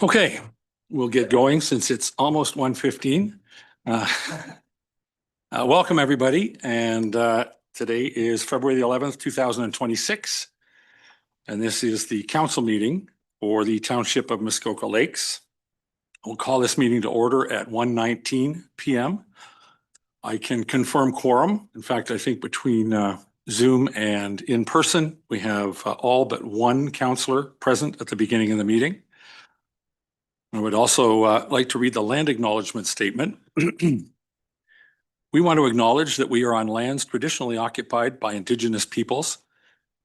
Okay, we'll get going since it's almost 1:15. Welcome, everybody. And today is February the 11th, 2026. And this is the council meeting for the Township of Muskoka Lakes. We'll call this meeting to order at 1:19 p.m. I can confirm quorum. In fact, I think between Zoom and in person, we have all but one councillor present at the beginning of the meeting. I would also like to read the Land Acknowledgement Statement. We want to acknowledge that we are on lands traditionally occupied by Indigenous peoples.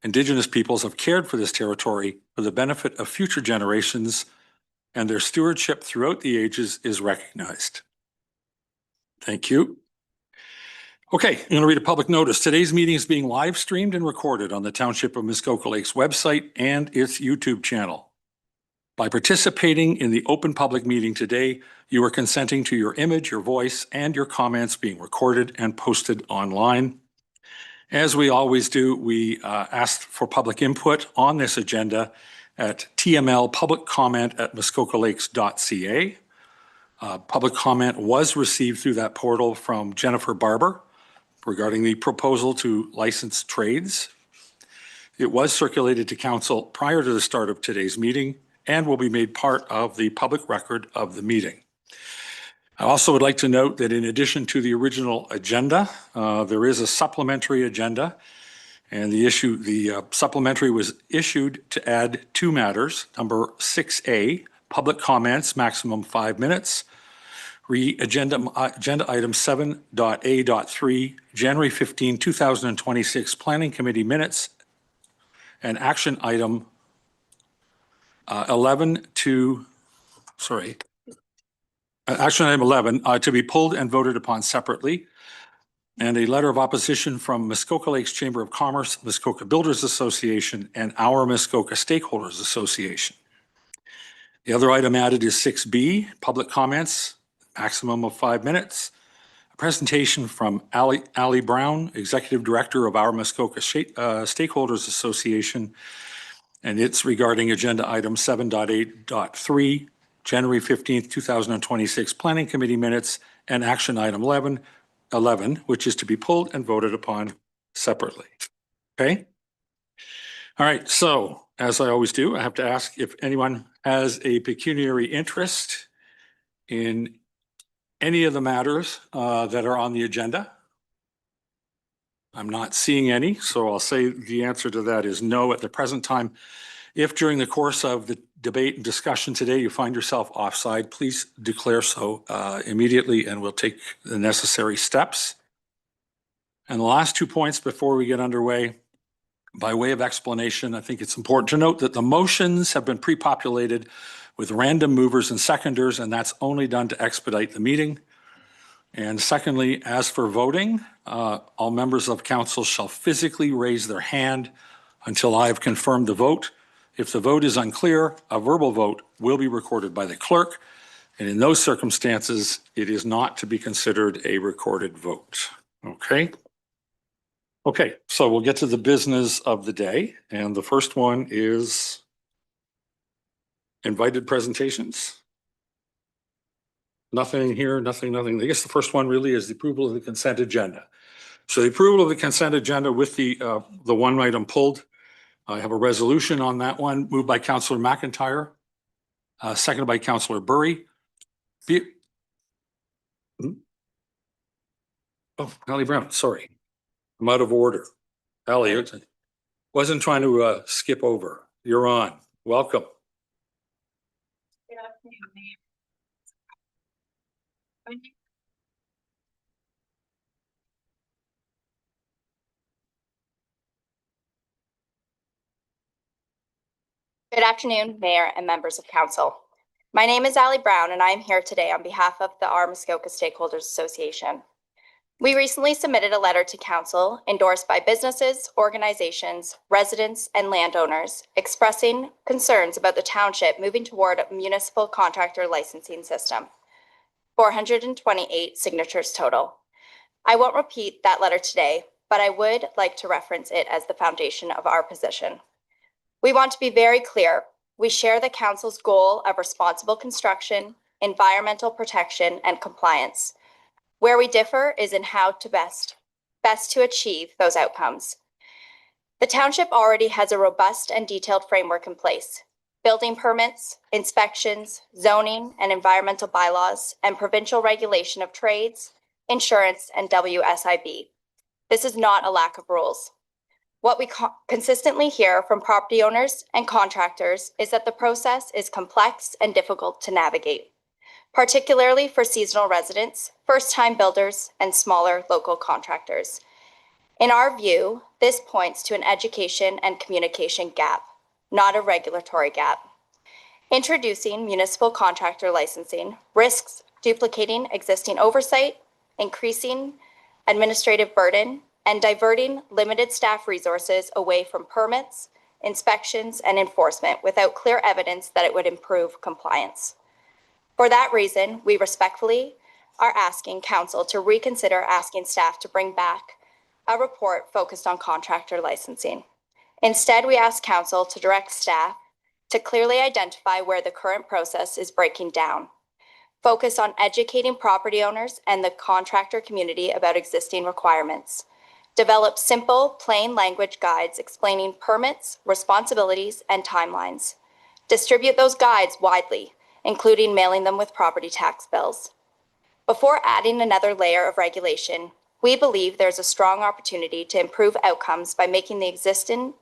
Indigenous peoples have cared for this territory for the benefit of future generations, and their stewardship throughout the ages is recognized. Thank you. Okay, I'm going to read a public notice. Today's meeting is being live streamed and recorded on the Township of Muskoka Lakes website and its YouTube channel. By participating in the open public meeting today, you are consenting to your image, your voice, and your comments being recorded and posted online. As we always do, we asked for public input on this agenda at TML public comment at muskokalakes.ca. Public comment was received through that portal from Jennifer Barber regarding the proposal to license trades. It was circulated to council prior to the start of today's meeting and will be made part of the public record of the meeting. I also would like to note that in addition to the original agenda, there is a supplementary agenda, and the supplementary was issued to add two matters. Number 6A, public comments, maximum 5 minutes. Agenda item 7.A.3, January 15, 2026 Planning Committee minutes, and action item 11 to be pulled and voted upon separately, and a letter of opposition from Muskoka Lakes Chamber of Commerce, Muskoka Builders Association, and our Muskoka Stakeholders Association. The other item added is 6B, public comments, maximum of 5 minutes. A presentation from Alyxandra Brown, Executive Director of our Muskoka Stakeholders Association, and it's regarding agenda item 7.8.3, January 15th, 2026 Planning Committee minutes, and action item 11, which is to be pulled and voted upon separately. Okay? All right, so as I always do, I have to ask if anyone has a pecuniary interest in any of the matters that are on the agenda. I'm not seeing any, so I'll say the answer to that is no at the present time. If during the course of the debate and discussion today you find yourself offside, please declare so immediately and we'll take the necessary steps. And the last 2 points before we get underway, by way of explanation, I think it's important to note that the motions have been pre-populated with random movers and seconders, and that's only done to expedite the meeting. And secondly, as for voting, all members of council shall physically raise their hand until I have confirmed the vote. If the vote is unclear, a verbal vote will be recorded by the clerk. And in those circumstances, it is not to be considered a recorded vote. Okay. Okay, so we'll get to the business of the day. And the first one is invited presentations. Nothing here, nothing. I guess the first one really is the approval of the consent agenda. So the approval of the consent agenda with the one item pulled. I have a resolution on that one, moved by Councillor McIntyre, seconded by Councillor Burry. Oh, Alyxandra Brown, sorry. I'm out of order. Ally, wasn't trying to skip over. You're on. Welcome. Good afternoon, Mayor. Good afternoon, Mayor and members of Council. My name is Alyxandra Brown, and I am here today on behalf of the Our Muskoka Stakeholders Association. We recently submitted a letter to Council endorsed by businesses, organizations, residents, and landowners expressing concerns about the township moving toward a municipal contractor licensing system. 428 signatures total. I won't repeat that letter today, but I would like to reference it as the foundation of our position. We want to be very clear. we share the Council's goal of responsible construction, environmental protection, and compliance. Where we differ is in how to best to achieve those outcomes. The Township already has a robust and detailed framework in place. Building permits, inspections, zoning and environmental bylaws, and provincial regulation of trades, insurance, and WSIB. This is not a lack of rules. What we consistently hear from property owners and contractors is that the process is complex and difficult to navigate, particularly for seasonal residents, first-time builders, and smaller local contractors. In our view, this points to an education and communication gap, not a regulatory gap. Introducing municipal contractor licensing risks duplicating existing oversight, increasing administrative burden, and diverting limited staff resources away from permits, inspections, and enforcement without clear evidence that it would improve compliance. For that reason, we respectfully are asking Council to reconsider asking staff to bring back a report focused on contractor licensing. Instead, we ask Council to direct staff to clearly identify where the current process is breaking down, focus on educating property owners and the contractor community about existing requirements, develop simple, plain language guides explaining permits, responsibilities, and timelines. Distribute those guides widely, including mailing them with property tax bills. Before adding another layer of regulation, we believe there's a strong opportunity to improve outcomes by making the existing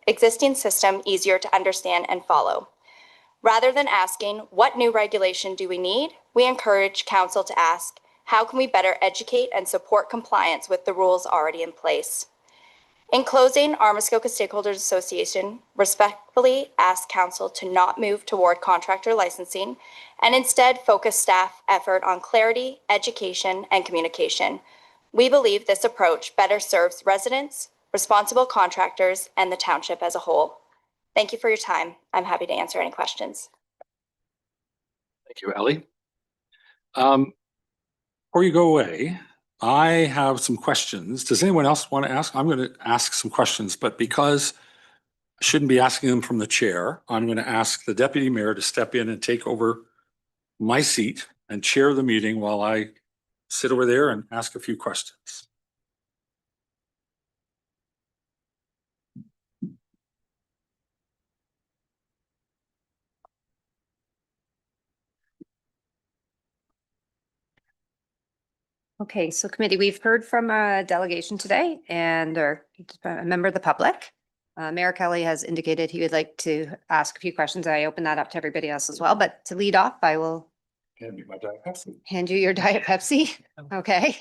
system easier to understand and follow. Rather than asking, what new regulation do we need? We encourage Council to ask, how can we better educate and support compliance with the rules already in place? In closing, our Muskoka Stakeholders Association respectfully asks Council to not move toward contractor licensing and instead focus staff effort on clarity, education, and communication. We believe this approach better serves residents, responsible contractors, and the Township as a whole. Thank you for your time. I'm happy to answer any questions. Thank you, Ellie. Before you go away, I have some questions. Does anyone else want to ask? I'm going to ask some questions, but because I shouldn't be asking them from the chair, I'm going to ask the Deputy Mayor to step in and take over my seat and chair the meeting while I sit over there and ask a few questions. Okay, so committee, we've heard from a delegation today and a member of the public. Mayor Kelley has indicated he would like to ask a few questions. I open that up to everybody else as well, but to lead off, I will Hand me my Diet Pepsi. hand you your Diet Pepsi. Okay.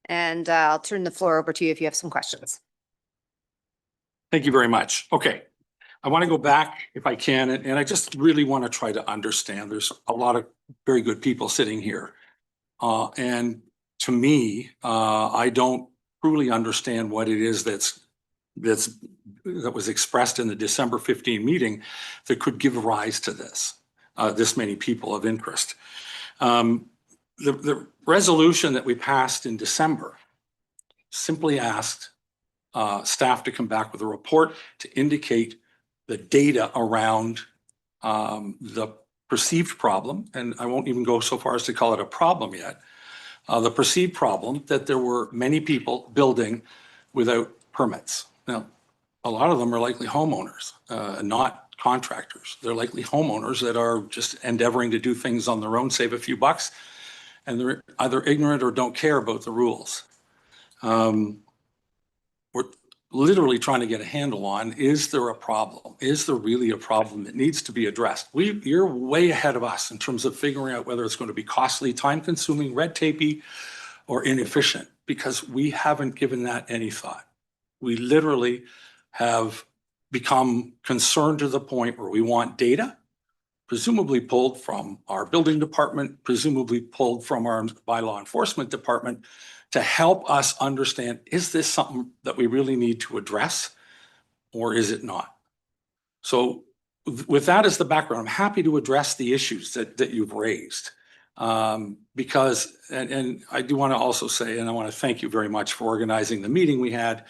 And I'll turn the floor over to you if you have some questions. Thank you very much. Okay. I want to go back if I can, and I just really want to try to understand. There's a lot of very good people sitting here. And to me, I don't truly understand what it is that was expressed in the December 15 meeting that could give rise to this many people of interest. The resolution that we passed in December simply asked staff to come back with a report to indicate the data around the perceived problem, and I won't even go so far as to call it a problem yet, the perceived problem that there were many people building without permits. Now, a lot of them are likely homeowners, not contractors. They're likely homeowners that are just endeavoring to do things on their own, save a few bucks, and they're either ignorant or don't care about the rules. We're literally trying to get a handle on, is there a problem? Is there really a problem that needs to be addressed? You're way ahead of us in terms of figuring out whether it's going to be costly, time-consuming, red tapey, or inefficient, because we haven't given that any thought. We literally have become concerned to the point where we want data, presumably pulled from our building department, presumably pulled from our bylaw enforcement department, to help us understand, is this something that we really need to address or is it not? So with that as the background, I'm happy to address the issues that you've raised. Because, and I do want to also say, and I want to thank you very much for organizing the meeting we had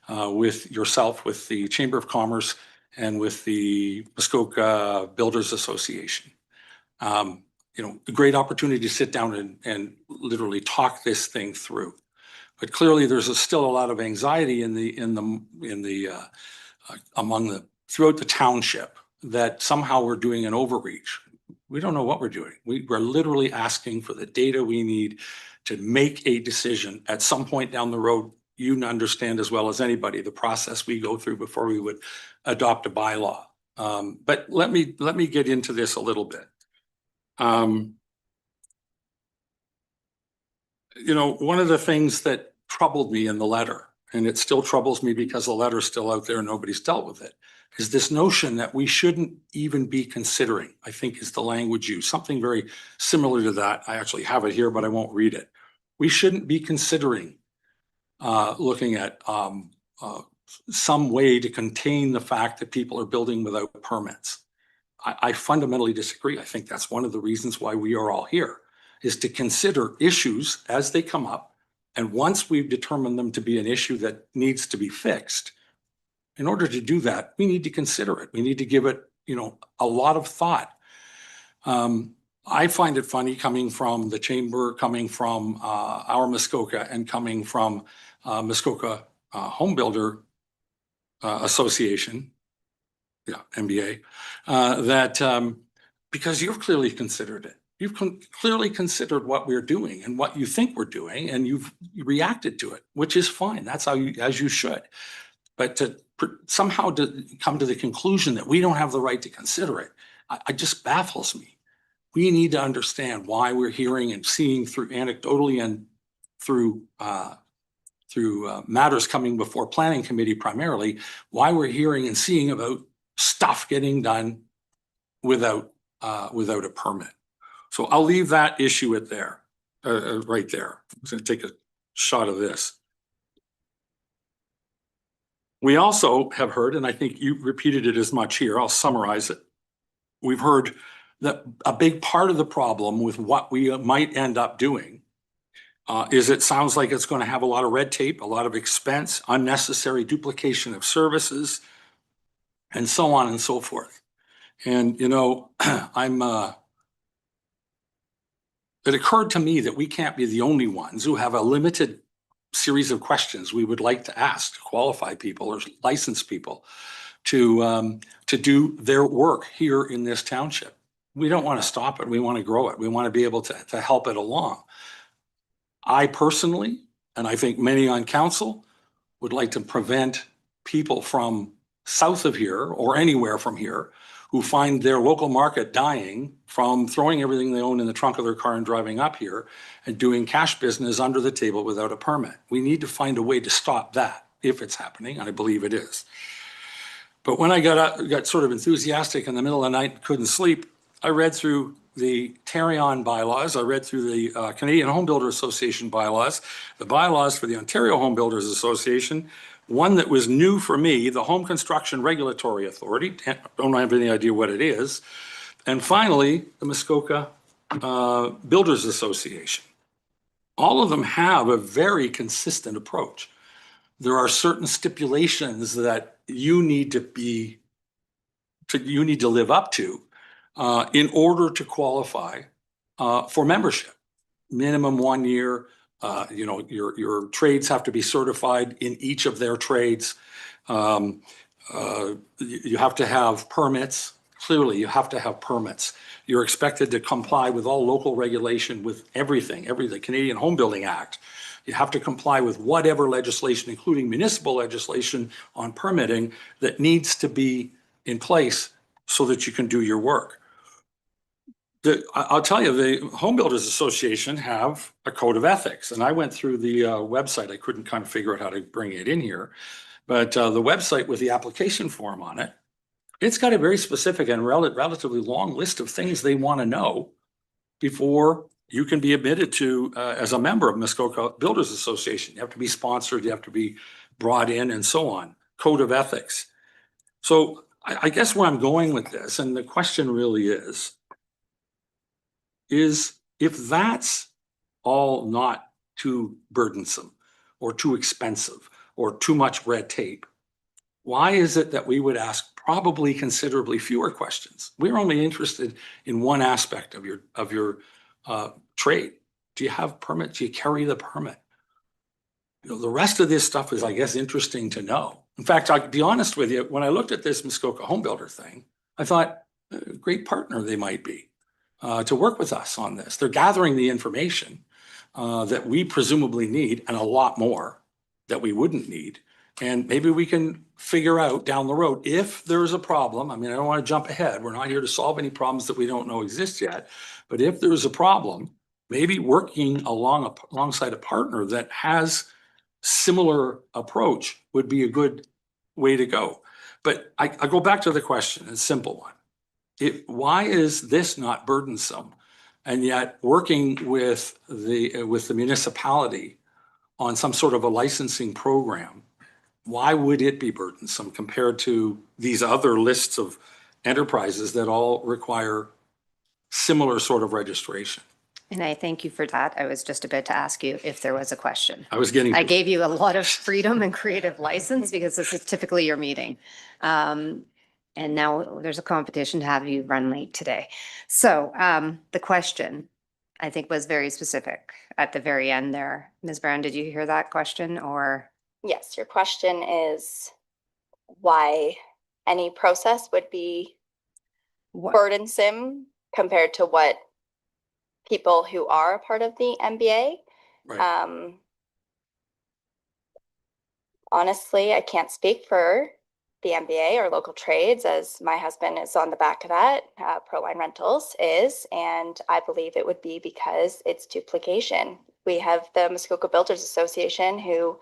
with yourself, with the Chamber of Commerce, and with the Muskoka Builders Association. A great opportunity to sit down and literally talk this thing through. But clearly, there's still a lot of anxiety throughout the township that somehow we're doing an overreach. We don't know what we're doing. We're literally asking for the data we need to make a decision at some point down the road. You understand as well as anybody the process we go through before we would adopt a bylaw. But let me get into this a little bit. One of the things that troubled me in the letter, and it still troubles me because the letter's still out there and nobody's dealt with it, is this notion that we shouldn't even be considering, I think is the language used, something very similar to that. I actually have it here, but I won't read it. We shouldn't be considering looking at some way to contain the fact that people are building without permits. I fundamentally disagree. I think that's one of the reasons why we are all here, is to consider issues as they come up. And once we've determined them to be an issue that needs to be fixed, in order to do that, we need to consider it. We need to give it, a lot of thought. I find it funny coming from the chamber, coming from our Muskoka, and coming from Muskoka Home Builder Association, MBA, that because you've clearly considered it. You've clearly considered what we're doing and what you think we're doing, and you've reacted to it, which is fine. That's as you should. But to somehow to come to the conclusion that we don't have the right to consider it, it just baffles me. We need to understand why we're hearing and seeing through anecdotally and through matters coming before planning committee primarily, why we're hearing and seeing about stuff getting done without a permit. So I'll leave that issue right there. I'm going to take a shot of this. We also have heard, and I think you repeated it as much here, I'll summarize it. We've heard that a big part of the problem with what we might end up doing is it sounds like it's going to have a lot of red tape, a lot of expense, unnecessary duplication of services, and so on and so forth. And, it occurred to me that we can't be the only ones who have a limited series of questions we would like to ask to qualify people or license people to do their work here in this township. We don't want to stop it. We want to grow it. We want to be able to help it along. I personally, and I think many on council, would like to prevent people from south of here or anywhere from here who find their local market dying from throwing everything they own in the trunk of their car and driving up here and doing cash business under the table without a permit. We need to find a way to stop that if it's happening, and I believe it is. But when I got sort of enthusiastic in the middle of the night and couldn't sleep, I read through the Tarion bylaws. I read through the Canadian Home Builder Association bylaws, the bylaws for the Ontario Home Builders Association, one that was new for me, the Home Construction Regulatory Authority. Don't have any idea what it is. And finally, the Muskoka Builders Association. All of them have a very consistent approach. There are certain stipulations that you need to live up to in order to qualify for membership. Minimum 1 year. Your trades have to be certified in each of their trades. You have to have permits. Clearly, you have to have permits. You're expected to comply with all local regulation, with everything, the Canadian Home Building Act. You have to comply with whatever legislation, including municipal legislation on permitting, that needs to be in place so that you can do your work. I'll tell you, the Home Builders Association have a code of ethics, and I went through the website. I couldn't kind of figure out how to bring it in here, but the website with the application form on it, it's got a very specific and relatively long list of things they want to know before you can be admitted to as a member of Muskoka Builders Association. You have to be sponsored, you have to be brought in, and so on. Code of ethics. So I guess where I'm going with this, and the question really is if that's all not too burdensome or too expensive or too much red tape, why is it that we would ask probably considerably fewer questions. We're only interested in one aspect of your trade. Do you have permit? Do you carry the permit? You know, the rest of this stuff is, I guess, interesting to know. In fact, I'll be honest with you, when I looked at this Muskoka home builder thing, I thought, great partner they might be to work with us on this. They're gathering the information that we presumably need and a lot more that we wouldn't need. And maybe we can figure out down the road if there's a problem. I mean, I don't want to jump ahead. We're not here to solve any problems that we don't know exist yet. But if there's a problem, maybe working alongside a partner that has similar approach would be a good way to go. But I go back to the question, a simple one. Why is this not burdensome? And yet working with the municipality on some sort of a licensing program, why would it be burdensome compared to these other lists of enterprises that all require similar sort of registration? And I thank you for that. I was just about to ask you if there was a question. I gave you a lot of freedom and creative license because this is typically your meeting. And now there's a competition to have you run late today. So the question, I think, was very specific at the very end there. Ms. Brown, did you hear that question or? Yes, your question is why any process would be burdensome compared to what people who are a part of the MBA. Right. Honestly, I can't speak for the MBA or local trades, as my husband is on the back of that, Proline Rentals is, and I believe it would be because it's duplication. We have the Muskoka Builders Association who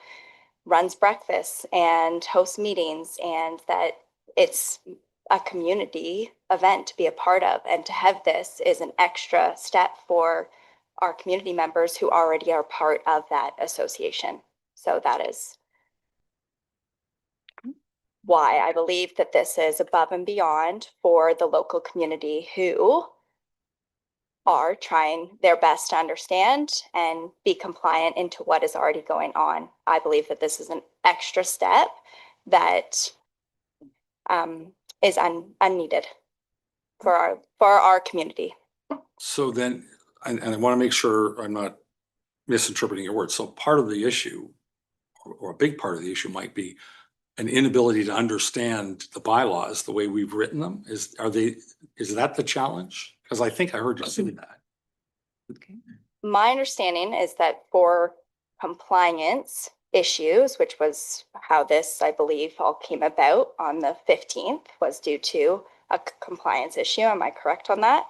runs breakfasts and hosts meetings, and that it's a community event to be a part of, and to have this is an extra step for our community members who already are part of that association. So that is why I believe that this is above and beyond for the local community who are trying their best to understand and be compliant into what is already going on. I believe that this is an extra step that is unneeded for our community. So then, and I want to make sure I'm not misinterpreting your words. So part of the issue, or a big part of the issue, might be an inability to understand the bylaws the way we've written them. Is that the challenge? Because I think I heard you say that. Okay. My understanding is that for compliance issues, which was how this, I believe, all came about on the 15th, was due to a compliance issue. Am I correct on that?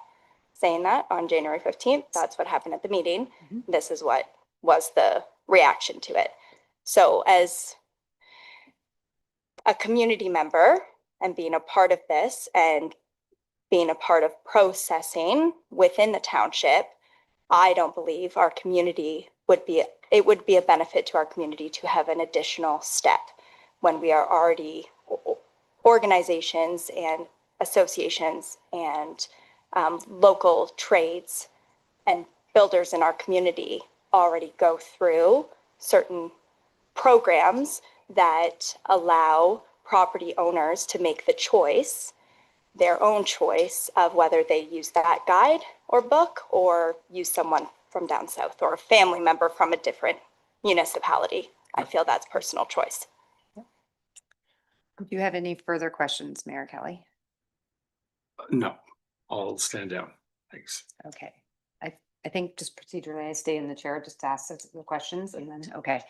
Saying that on January 15th, that's what happened at the meeting. Mm-hmm. This is what was the reaction to it. So as a community member and being a part of this and being a part of processing within the township, I don't believe our community would be a benefit to our community to have an additional step when we are already organizations and associations and local trades and builders in our community already go through certain programs that allow property owners to make the choice, their own choice, of whether they use that guide or book or use someone from down south or a family member from a different municipality. I feel that's personal choice. Do you have any further questions, Mayor Kelley? No, I'll stand down. Thanks. Okay. I think just procedurally, I stay in the chair just to ask the questions and then, okay.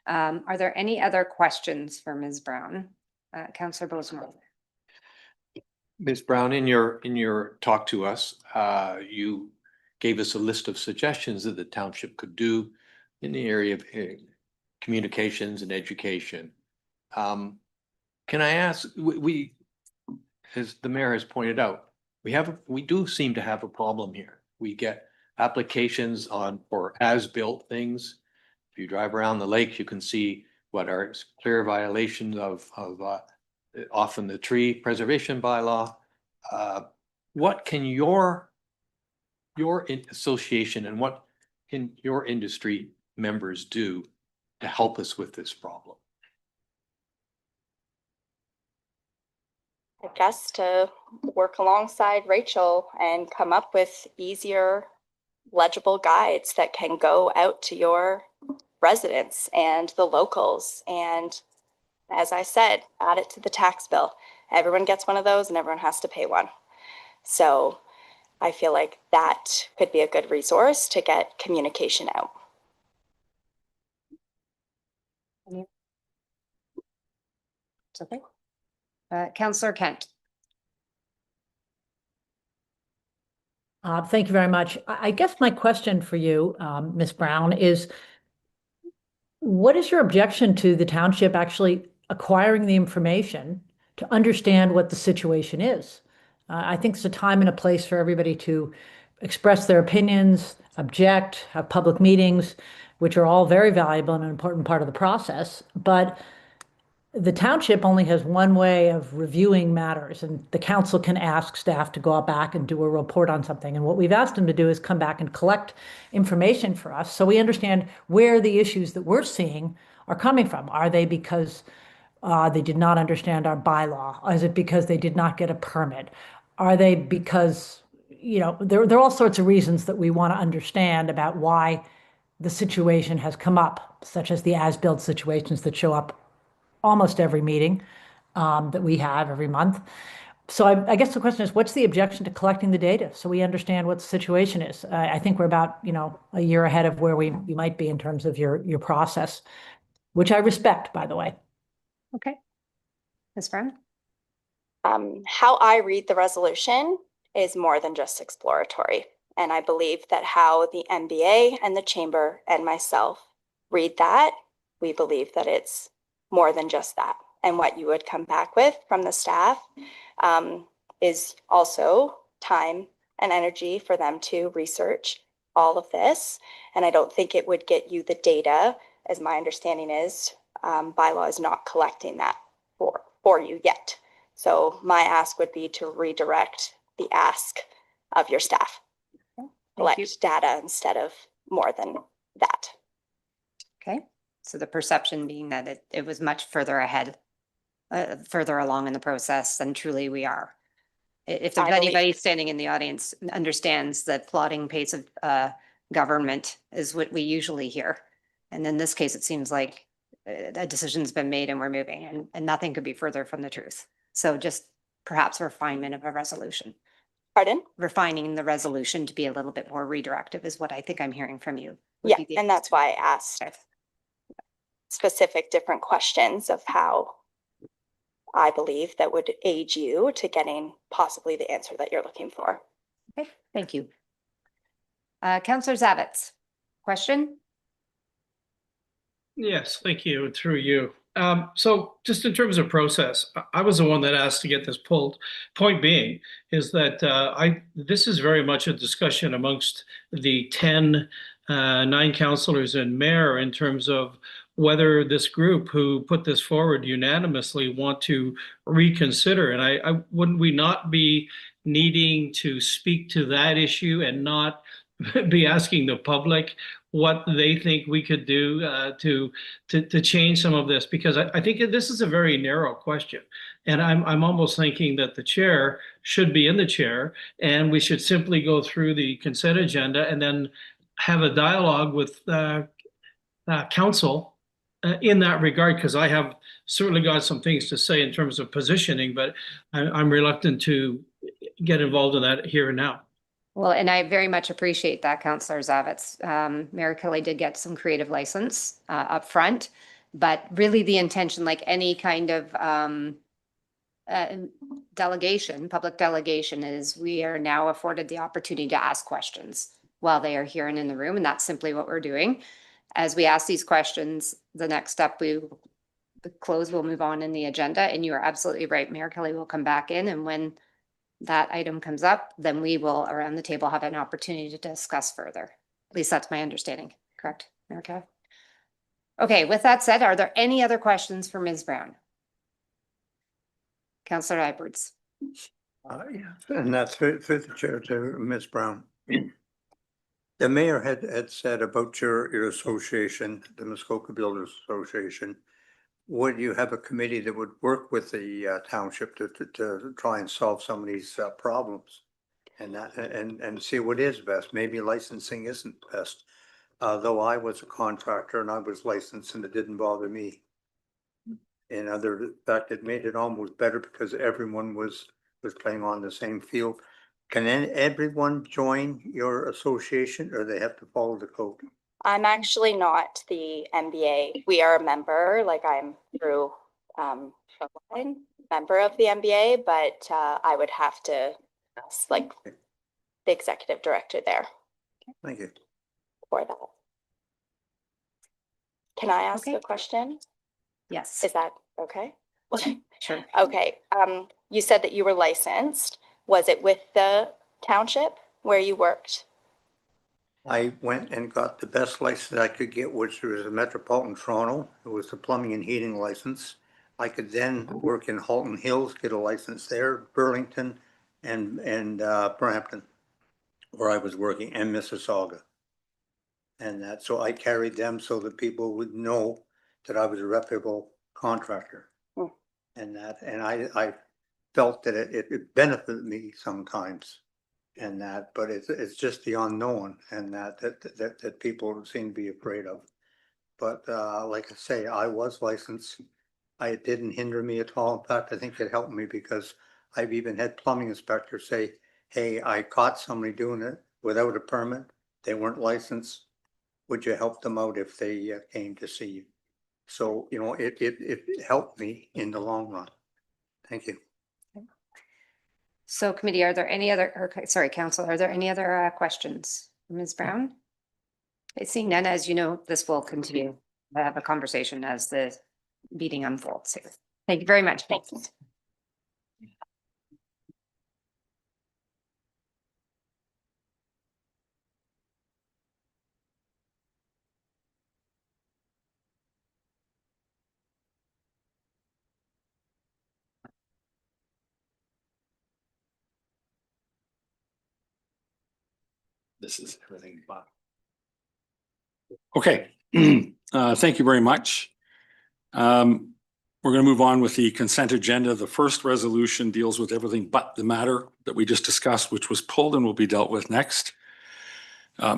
Are there any other questions for Ms. Brown? Councillor Bozeman. Ms. Brown, in your talk to us, you gave us a list of suggestions that the township could do in the area of communications and education. Can I ask, we, as the mayor has pointed out, we do seem to have a problem here. We get applications for as-built things. If you drive around the lake, you can see what are clear violations of often the tree preservation bylaw. What can your association and what can your industry members do to help us with this problem? I guess, to work alongside Rachel and come up with easier, legible guides that can go out to your residents and the locals. And as I said, add it to the tax bill. Everyone gets one of those and everyone has to pay one. So I feel like that could be a good resource to get communication out. It's okay. Councillor Kent. Thank you very much. I guess my question for you, Ms. Brown, is what is your objection to the township actually acquiring the information to understand what the situation is? I think it's a time and a place for everybody to express their opinions, object, have public meetings, which are all very valuable and an important part of the process. But the township only has one way of reviewing matters, and the council can ask staff to go back and do a report on something. And what we've asked them to do is come back and collect information for us so we understand where the issues that we're seeing are coming from. Are they because they did not understand our bylaw? Is it because they did not get a permit? Are they because, there are all sorts of reasons that we want to understand about why the situation has come up, such as the as-built situations that show up almost every meeting that we have every month. So I guess the question is, what's the objection to collecting the data so we understand what the situation is? I think we're about, a year ahead of where we might be in terms of your process, which I respect, by the way. Okay. Ms. Brown? How I read the resolution is more than just exploratory. And I believe that how the MBA and the chamber and myself read that, we believe that it's more than just that. And what you would come back with from the staff is also time and energy for them to research all of this. And I don't think it would get you the data, as my understanding is, bylaw is not collecting that for you yet. So my ask would be to redirect the ask of your staff. Collect data instead of more than that. Okay. So the perception being that it was much further ahead, further along in the process than truly we are. If there's anybody standing in the audience understands that plotting pace of government is what we usually hear. And in this case, it seems like a decision's been made and we're moving, and nothing could be further from the truth. So just perhaps refinement of a resolution. Pardon? Refining the resolution to be a little bit more redirective is what I think I'm hearing from you. Yeah, and that's why I asked specific different questions of how I believe that would aid you to getting possibly the answer that you're looking for. Okay, thank you. Councillor Zavitz, question? Yes, thank you, through you. So just in terms of process, I was the one that asked to get this pulled. Point being is that this is very much a discussion amongst the 9 councillors and mayor in terms of whether this group who put this forward unanimously want to reconsider. And wouldn't we not be needing to speak to that issue and not be asking the public what they think we could do to change some of this? Because I think this is a very narrow question, and I'm almost thinking that the chair should be in the chair, and we should simply go through the consent agenda and then have a dialogue with council in that regard. Because I have certainly got some things to say in terms of positioning, but I'm reluctant to get involved in that here and now. Well, and I very much appreciate that, Councillor Zavitz. Mayor Kelley did get some creative license up front, but really the intention, like any kind of delegation, public delegation, is we are now afforded the opportunity to ask questions while they are here and in the room, and that's simply what we're doing. As we ask these questions, the next step the close will move on in the agenda, and you are absolutely right. Mayor Kelley will come back in, and when that item comes up, then we will around the table have an opportunity to discuss further. At least that's my understanding. Correct, Mayor Kelley? Okay, with that said, are there any other questions for Ms. Brown? Councillor Edwards. Yeah, and that's for the chair to Ms. Brown. The mayor had said about your association, the Muskoka Builders Association, would you have a committee that would work with the township to try and solve some of these problems? And see what is best. Maybe licensing isn't best. Though I was a contractor and I was licensed and it didn't bother me. In fact, it made it almost better because everyone was playing on the same field. Can everyone join your association or they have to follow the code? I'm actually not the MBA. We are a member, like I'm through Shoreline, member of the MBA, but I would have to ask like the executive director there Thank you. for that. Can I ask Okay. a question? Yes, Is that okay? sure. Okay, you said that you were licensed. Was it with the township where you worked? I went and got the best license I could get, which was a Metropolitan Toronto. It was the plumbing and heating license. I could then work in Halton Hills, get a license there, Burlington and Brampton, where I was working, and Mississauga. And that, so I carried them so that people would know that I was a reputable contractor. Mm. And I felt that it benefited me sometimes. And that, but it's just the unknown and that people seem to be afraid of. But like I say, I was licensed. It didn't hinder me at all. In fact, I think it helped me because I've even had plumbing inspectors say, hey, I caught somebody doing it without a permit. They weren't licensed. Would you help them out if they came to see you? So, you know, it helped me in the long run. Thank you. So committee, are there any other, or sorry, council, are there any other questions? Ms. Brown? Okay, seeing none, as you know, this will continue to have a conversation as the meeting unfolds. Thank you very much. Thanks. This is everything but. Okay, thank you very much. We're going to move on with the consent agenda. The first resolution deals with everything but the matter that we just discussed, which was pulled and will be dealt with next.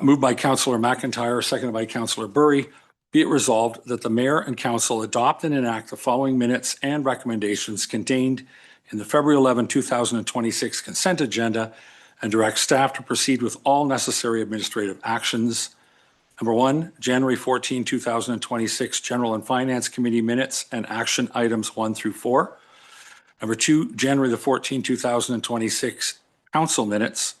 Moved by Councillor McIntyre, seconded by Councillor Burry. Be it resolved that the mayor and council adopt and enact the following minutes and recommendations contained in the February 11, 2026 consent agenda and direct staff to proceed with all necessary administrative actions. Number 1, January 14, 2026 General and Finance Committee minutes and action items 1 through 4. Number 2, January the 14, 2026 council minutes.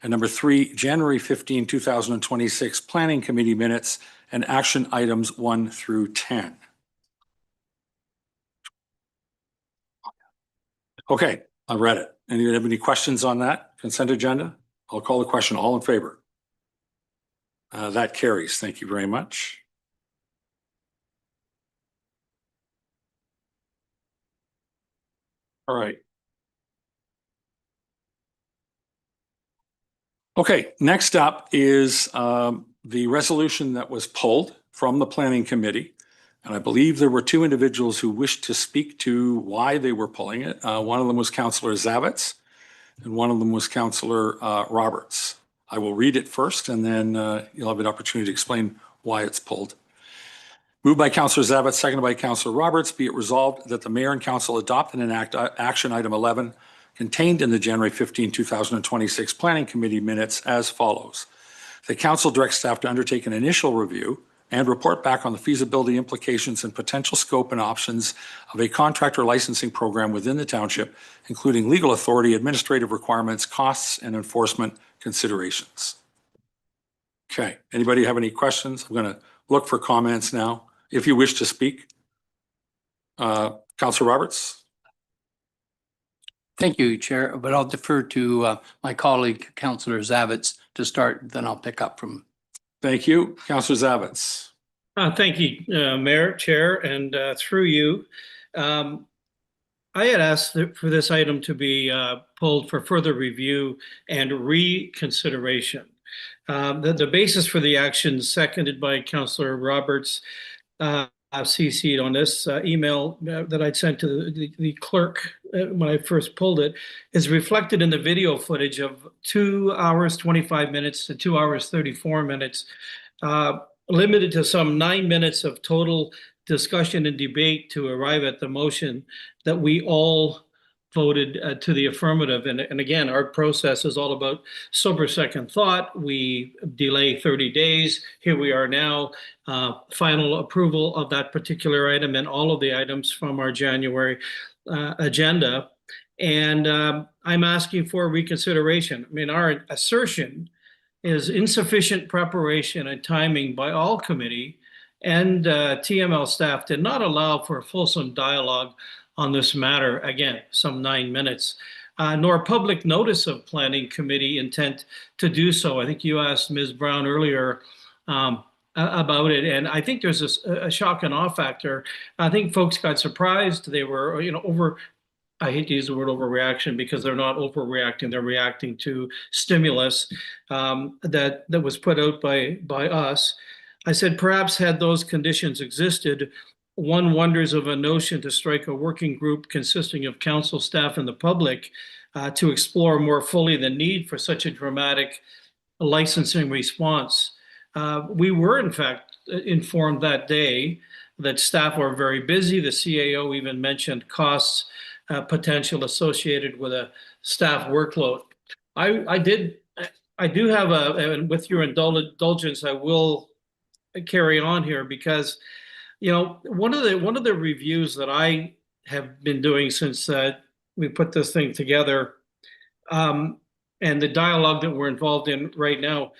And number 3, January 15, 2026 Planning Committee minutes and action items 1 through 10. Okay, I read it. Anyone have any questions on that consent agenda? I'll call the question. All in favor? That carries. Thank you very much. All right. Okay, next up is the resolution that was pulled from the Planning Committee. And I believe there were 2 individuals who wished to speak to why they were pulling it. One of them was Councillor Zavitz and one of them was Councillor Roberts. I will read it first and then you'll have an opportunity to explain why it's pulled. Moved by Councillor Zavitz, seconded by Councillor Roberts. Be it resolved that the mayor and council adopt and enact action item 11 contained in the January 15, 2026 Planning Committee minutes as follows. The council directs staff to undertake an initial review and report back on the feasibility implications and potential scope and options of a contractor licensing program within the township, including legal authority, administrative requirements, costs, and enforcement considerations. Okay, anybody have any questions? I'm going to look for comments now. If you wish to speak, Councillor Roberts. Thank you, Chair, but I'll defer to my colleague, Councillor Zavitz, to start, then I'll pick up from. Thank you. Councillor Zavitz. Thank you, Mayor, Chair, and through you. I had asked for this item to be pulled for further review and reconsideration. The basis for the action, seconded by Councillor Roberts, CC'd on this email that I'd sent to the clerk when I first pulled it, is reflected in the video footage of 2 hours, 25 minutes to 2 hours, 34 minutes, limited to some 9 minutes of total discussion and debate to arrive at the motion that we all voted to the affirmative. And again, our process is all about sober second thought. We delay 30 days. Here we are now, final approval of that particular item and all of the items from our January agenda. And I'm asking for reconsideration. I mean, our assertion is insufficient preparation and timing by all committee and TML staff did not allow for a fulsome dialogue on this matter, again, some 9 minutes, nor public notice of planning committee intent to do so. I think you asked Ms. Brown earlier about it, and I think there's a shock and awe factor. I think folks got surprised. They were, I hate to use the word overreaction because they're not overreacting. They're reacting to stimulus that was put out by us. I said, perhaps had those conditions existed, one wonders of a notion to strike a working group consisting of council staff and the public to explore more fully the need for such a dramatic licensing response. We were, in fact, informed that day that staff were very busy. The CAO even mentioned costs potential associated with a staff workload. I do have and with your indulgence, I will carry on here because, one of the reviews that I have been doing since we put this thing together, and the dialogue that we're involved in right now,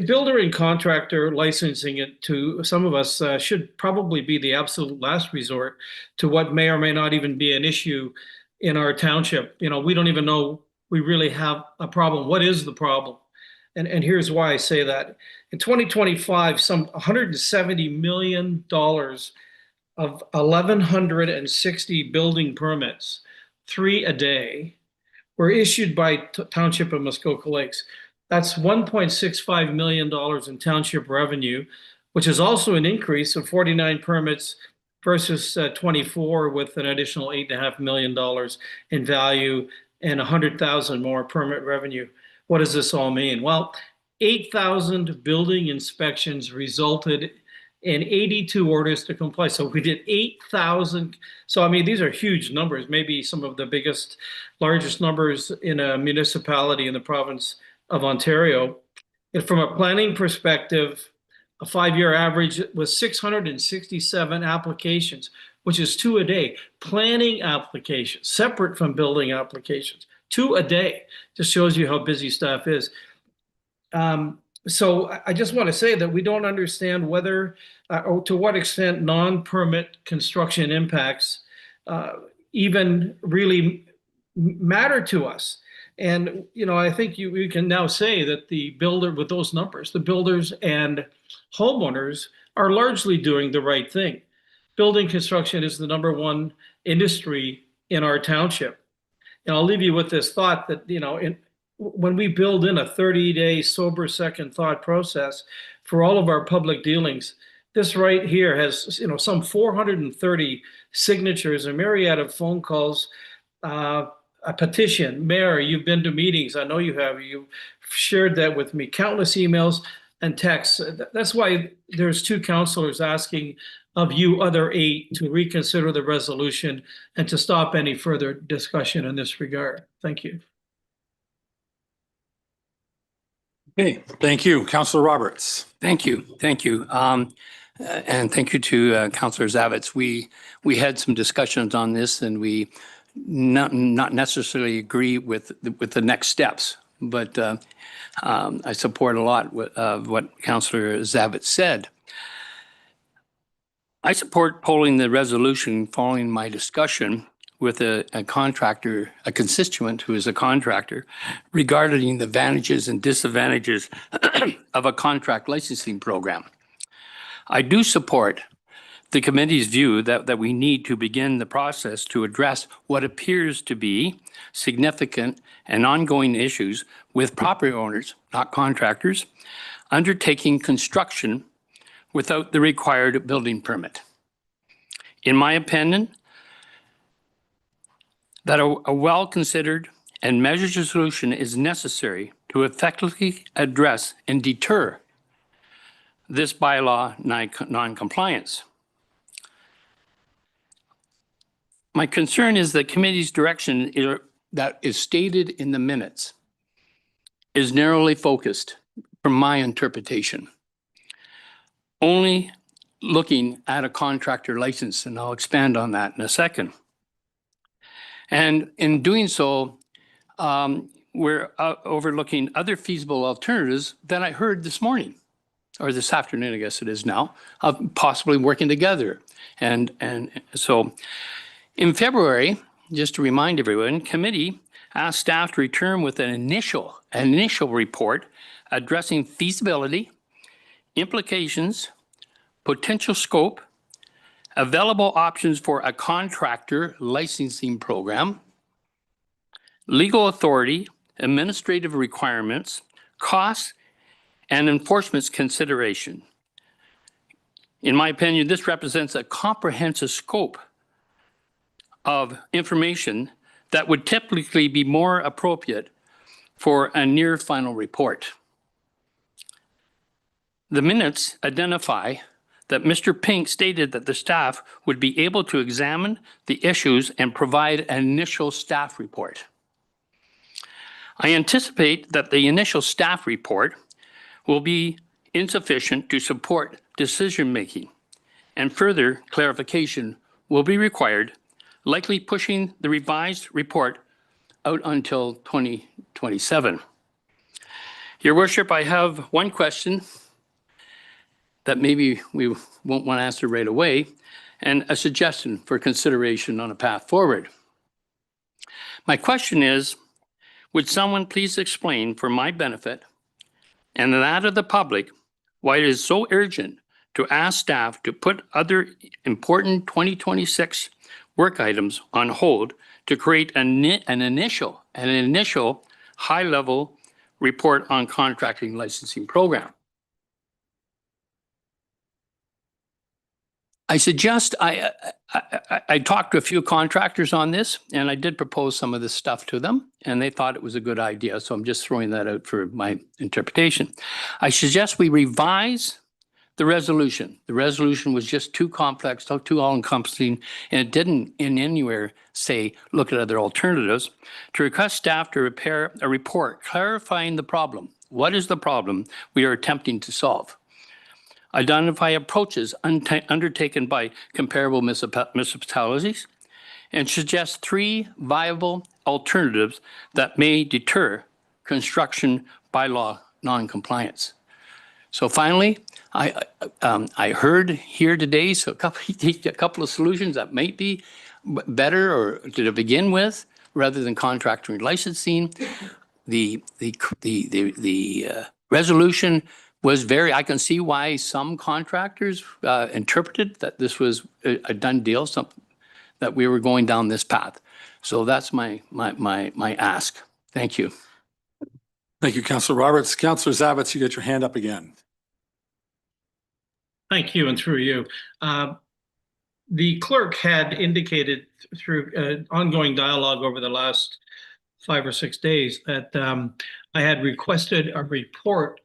builder and contractor licensing it to some of us should probably be the absolute last resort to what may or may not even be an issue in our township. We don't even know we really have a problem. What is the problem? And here's why I say that. In 2025, some $170 million of 1,160 building permits, 3 a day, were issued by Township of Muskoka Lakes. That's $1.65 million in township revenue, which is also an increase of 49 permits versus 24 with an additional $8.5 million in value and 100,000 more permit revenue. What does this all mean? Well, 8,000 building inspections resulted in 82 orders to comply. So we did 8,000. So, I mean, these are huge numbers, maybe some of the largest numbers in a municipality in the province of Ontario. And from a planning perspective, a 5-year average was 667 applications, which is 2 a day. Planning applications, separate from building applications, 2 a day. Just shows you how busy staff is. So I just want to say that we don't understand whether or to what extent non-permit construction impacts even really matter to us. And, I think we can now say that the builder, with those numbers, the builders and homeowners are largely doing the right thing. Building construction is the #1 industry in our township. And I'll leave you with this thought that, when we build in a 30-day sober second thought process for all of our public dealings, this right here has, some 430 signatures, a myriad of phone calls, a petition. Mayor, you've been to meetings. I know you have. You've shared that with me. Countless emails and texts. That's why there's 2 councilors asking of you other 8 to reconsider the resolution and to stop any further discussion in this regard. Thank you. Okay, thank you. Councillor Roberts. Thank you. Thank you. And thank you to Councillor Zavitz. We had some discussions on this and we not necessarily agree with the next steps, but I support a lot of what Councillor Zavitz said. I support polling the resolution following my discussion with a contractor, a constituent who is a contractor, regarding the advantages and disadvantages of a contract licensing program. I do support the committee's view that we need to begin the process to address what appears to be significant and ongoing issues with property owners, not contractors, undertaking construction without the required building permit. In my opinion, that a well-considered and measured solution is necessary to effectively address and deter this bylaw non-compliance. My concern is the committee's direction that is stated in the minutes is narrowly focused from my interpretation. Only looking at a contractor license, and I'll expand on that in a second. And in doing so, we're overlooking other feasible alternatives that I heard this morning, or this afternoon, I guess it is now, of possibly working together. And so in February, just to remind everyone, committee asked staff to return with an initial report addressing feasibility, implications, potential scope, available options for a contractor licensing program, legal authority, administrative requirements, costs, and enforcement consideration. In my opinion, this represents a comprehensive scope of information that would typically be more appropriate for a near final report. The minutes identify that Mr. Pink stated that the staff would be able to examine the issues and provide an initial staff report. I anticipate that the initial staff report will be insufficient to support decision-making, and further clarification will be required, likely pushing the revised report out until 2027. Your Worship, I have one question that maybe we won't want to answer right away, and a suggestion for consideration on a path forward. My question is, would someone please explain for my benefit and that of the public why it is so urgent to ask staff to put other important 2026 work items on hold to create an initial high-level report on contracting licensing program? I suggest I talked to a few contractors on this, and I did propose some of this stuff to them, and they thought it was a good idea. So I'm just throwing that out for my interpretation. I suggest we revise the resolution. The resolution was just too complex, too all-encompassing, and it didn't in anywhere say, look at other alternatives, to request staff to prepare a report clarifying the problem. What is the problem we are attempting to solve? Identify approaches undertaken by comparable municipalities, and suggest 3 viable alternatives that may deter construction bylaw non-compliance. So finally, I heard here today a couple of solutions that might be better or to begin with, rather than contractor licensing. The resolution was I can see why some contractors interpreted that this was a done deal, something that we were going down this path. So that's my ask. Thank you. Thank you, Councillor Roberts. Councillor Zavitz, you got your hand up again. Thank you, and through you. The clerk had indicated through ongoing dialogue over the last 5 or 6 days that I had requested a report,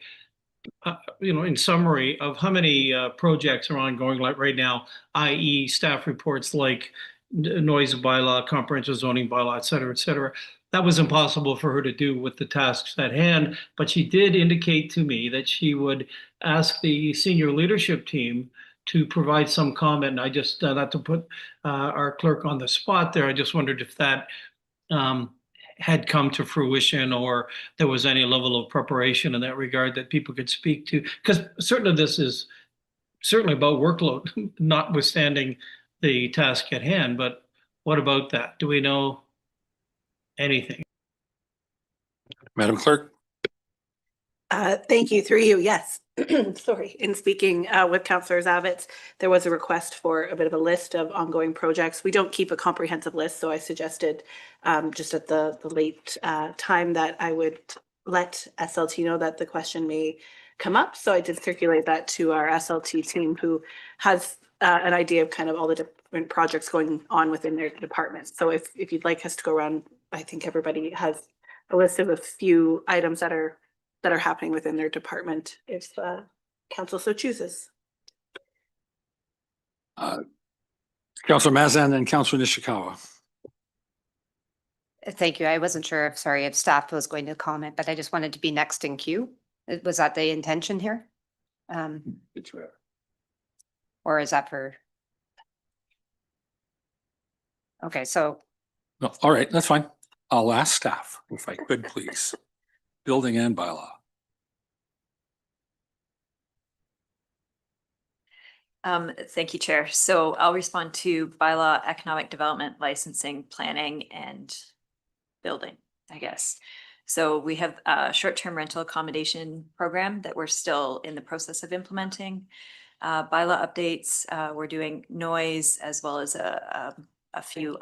in summary of how many projects are ongoing like right now, i.e. staff reports like noise bylaw, comprehensive zoning bylaw, et cetera, et cetera. That was impossible for her to do with the tasks at hand, but she did indicate to me that she would ask the senior leadership team to provide some comment. And I just, not to put our clerk on the spot there, I just wondered if that had come to fruition or there was any level of preparation in that regard that people could speak to. Because certainly this is certainly about workload, notwithstanding the task at hand, but what about that? Do we know anything? Madam Clerk. Thank you. Through you, yes. Sorry. In speaking with Councillor Zavitz, there was a request for a bit of a list of ongoing projects. We don't keep a comprehensive list, so I suggested just at the late time that I would let SLT know that the question may come up. So I did circulate that to our SLT team, who has an idea of kind of all the different projects going on within their departments. So if you'd like us to go around, I think everybody has a list of a few items that are happening within their department if council so chooses. Councillor Mazan and Councillor Nishikawa. Thank you. I wasn't sure if, sorry, if staff was going to comment, but I just wanted to be next in queue. Was that the intention here? Or is that for? Okay, so No, all right, that's fine. I'll ask staff if I could, please. Building and bylaw. Thank you, Chair. So I'll respond to bylaw, economic development, licensing, planning, and building, I guess. So we have a short-term rental accommodation program that we're still in the process of implementing. Bylaw updates, we're doing noise as well as a few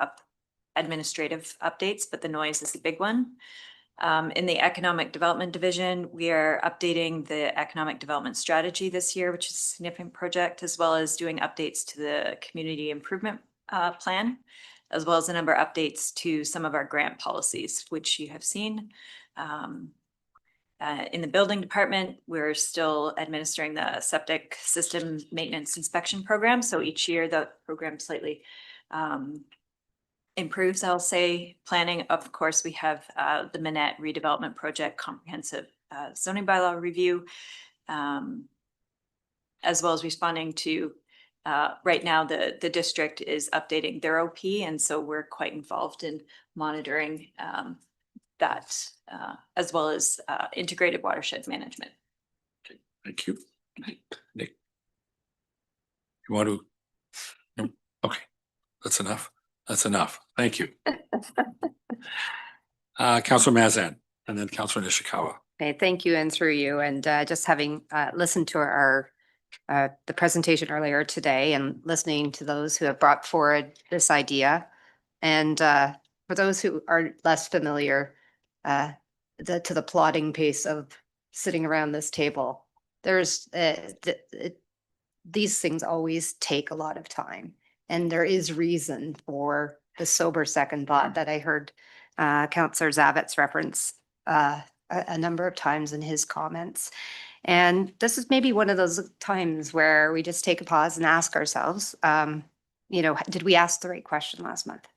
administrative updates, but the noise is the big one. In the Economic Development Division, we are updating the Economic Development Strategy this year, which is a significant project, as well as doing updates to the Community Improvement Plan, as well as a number of updates to some of our grant policies, which you have seen. In the Building Department, we're still administering the Septic System Maintenance Inspection Program. So each year the program slightly improves, I'll say. Planning, of course, we have the Minette redevelopment project comprehensive zoning bylaw review, as well as responding to right now the district is updating their OP, and so we're quite involved in monitoring that as well as integrated watershed management. Okay, thank you. Nick, you want to? No? Okay, that's enough. That's enough. Thank you. Councillor Mazan and then Councillor Nishikawa. okay, thank you and through you. And just having listened to our the presentation earlier today and listening to those who have brought forward this idea. And for those who are less familiar, to the plodding pace of sitting around this table, there's these things always take a lot of time. And there is reason for the sober second thought that I heard Councillor Zavitz reference a number of times in his comments. And this is maybe one of those times where we just take a pause and ask ourselves, did we ask the right question last month?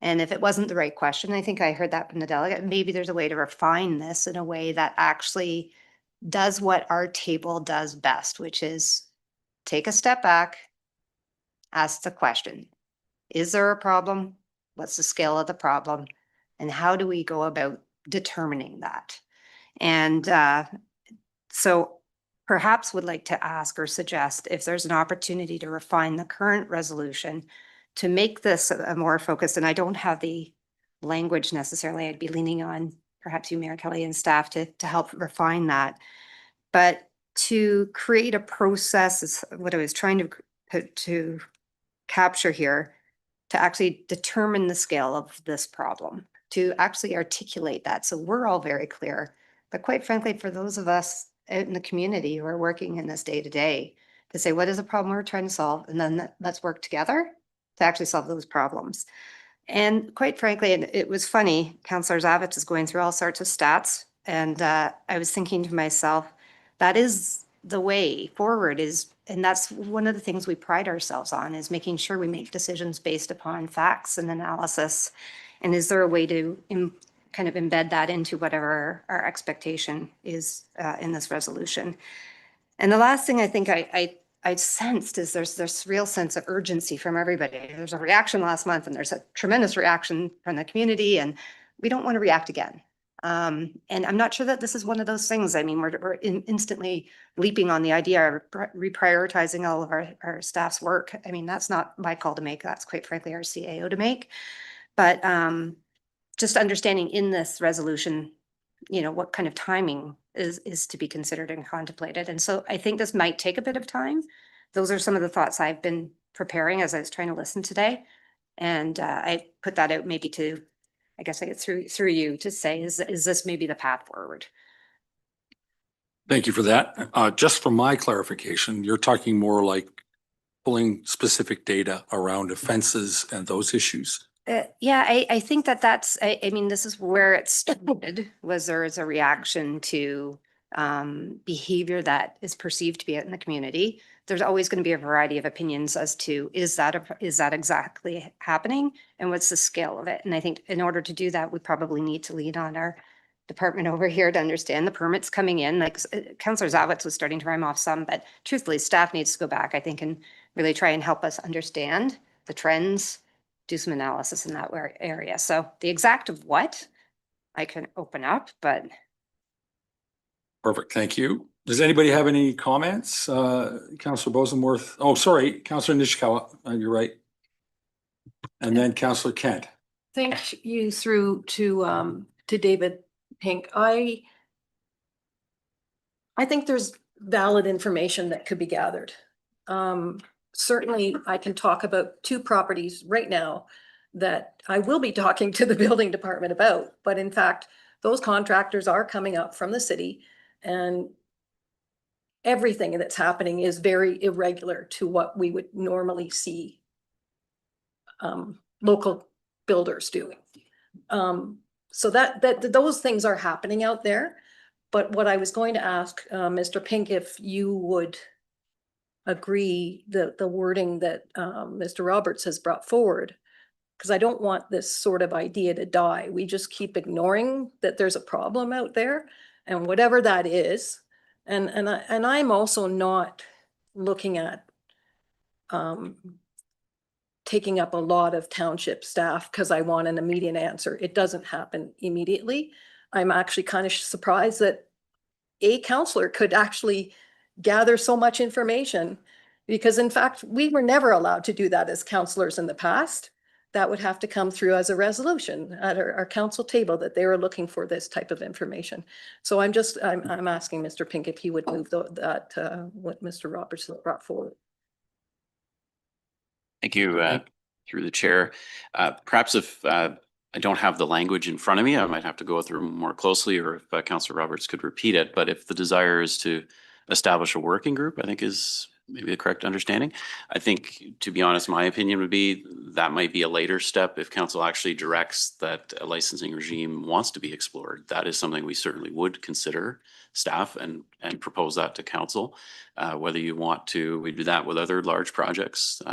And if it wasn't the right question, I think I heard that from the delegate, maybe there's a way to refine this in a way that actually does what our table does best, which is take a step back, ask the question, is there a problem? What's the scale of the problem? And how do we go about determining that? And so perhaps would like to ask or suggest if there's an opportunity to refine the current resolution to make this a more focused, and I don't have the language necessarily, I'd be leaning on perhaps you, Mayor Kelley, and staff to help refine that. But to create a process is what I was trying to capture here, to actually determine the scale of this problem, to actually articulate that. So we're all very clear, but quite frankly, for those of us out in the community who are working in this day to day, to say, what is the problem we're trying to solve? And then let's work together to actually solve those problems. And quite frankly, and it was funny, Councillor Zavitz is going through all sorts of stats. And I was thinking to myself, that is the way forward and that's one of the things we pride ourselves on, is making sure we make decisions based upon facts and analysis. And is there a way to kind of embed that into whatever our expectation is in this resolution? And the last thing I think I sensed is there's this real sense of urgency from everybody. There's a reaction last month and there's a tremendous reaction from the community, and we don't want to react again. And I'm not sure that this is one of those things. I mean, we're instantly leaping on the idea of reprioritizing all of our staff's work. I mean, that's not my call to make. That's quite frankly our CAO to make. But just understanding in this resolution, what kind of timing is to be considered and contemplated. And so I think this might take a bit of time. Those are some of the thoughts I've been preparing as I was trying to listen today. And I put that out maybe to, I guess I get through you to say, is this maybe the path forward? Thank you for that. Just for my clarification, you're talking more like pulling specific data around offenses and those issues? Yeah, I think I mean, this is where it started, was there is a reaction to behavior that is perceived to be in the community. There's always going to be a variety of opinions as to, is that exactly happening? And what's the scale of it? And I think in order to do that, we probably need to lean on our department over here to understand the permits coming in. Like Councillor Zawitz was starting to rhyme off some, but truthfully, staff needs to go back, I think, and really try and help us understand the trends, do some analysis in that area. So the exact of what I can open up, but. Perfect, thank you. Does anybody have any comments? Councillor Bosenworth, oh, sorry, Councillor Nishikawa, you're right. And then Councillor Kent. Thank you through to David Pink. I think there's valid information that could be gathered. Certainly I can talk about 2 properties right now that I will be talking to the building department about, but in fact, those contractors are coming up from the city and everything that's happening is very irregular to what we would normally see local builders doing. So that those things are happening out there. But what I was going to ask Mr. Pink, if you would agree the wording that Mr. Roberts has brought forward, because I don't want this sort of idea to die. We just keep ignoring that there's a problem out there, and whatever that is. And I'm also not looking at taking up a lot of township staff because I want an immediate answer. It doesn't happen immediately. I'm actually kind of surprised that a councillor could actually gather so much information, because in fact, we were never allowed to do that as councillors in the past. That would have to come through as a resolution at our council table that they were looking for this type of information. So I'm asking Mr. Pink if he would move that what Mr. Roberts brought forward. Thank you, through the chair. Perhaps if I don't have the language in front of me, I might have to go through more closely, or if Councillor Roberts could repeat it. But if the desire is to establish a working group, I think is maybe the correct understanding. I think, to be honest, my opinion would be that might be a later step if council actually directs that a licensing regime wants to be explored. That is something we certainly would consider staff and propose that to council. Whether you want to, we do that with other large projects,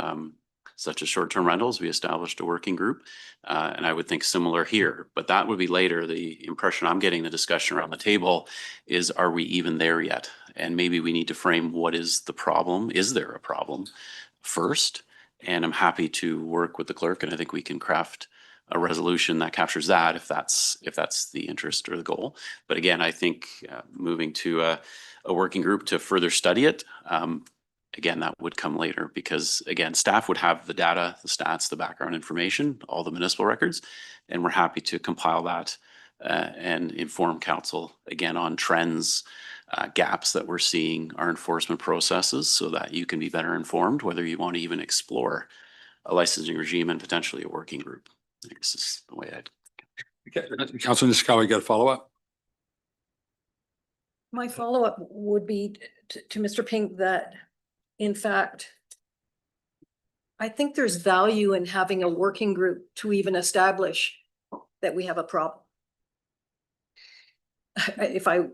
such as short-term rentals. We established a working group, and I would think similar here, but that would be later. The impression I'm getting, the discussion around the table is, are we even there yet? And maybe we need to frame what is the problem. Is there a problem first? And I'm happy to work with the clerk, and I think we can craft a resolution that captures that if that's the interest or the goal. But again, I think moving to a working group to further study it, again, that would come later, because again, staff would have the data, the stats, the background information, all the municipal records, and we're happy to compile that and inform council again on trends, gaps that we're seeing, our enforcement processes, so that you can be better informed whether you want to even explore a licensing regime and potentially a working group. I think this is the way I'd. Okay. Councillor Nishikawa, you got a follow-up? My follow-up would be to Mr. Pink that, in fact, I think there's value in having a working group to even establish that we have a problem. I'm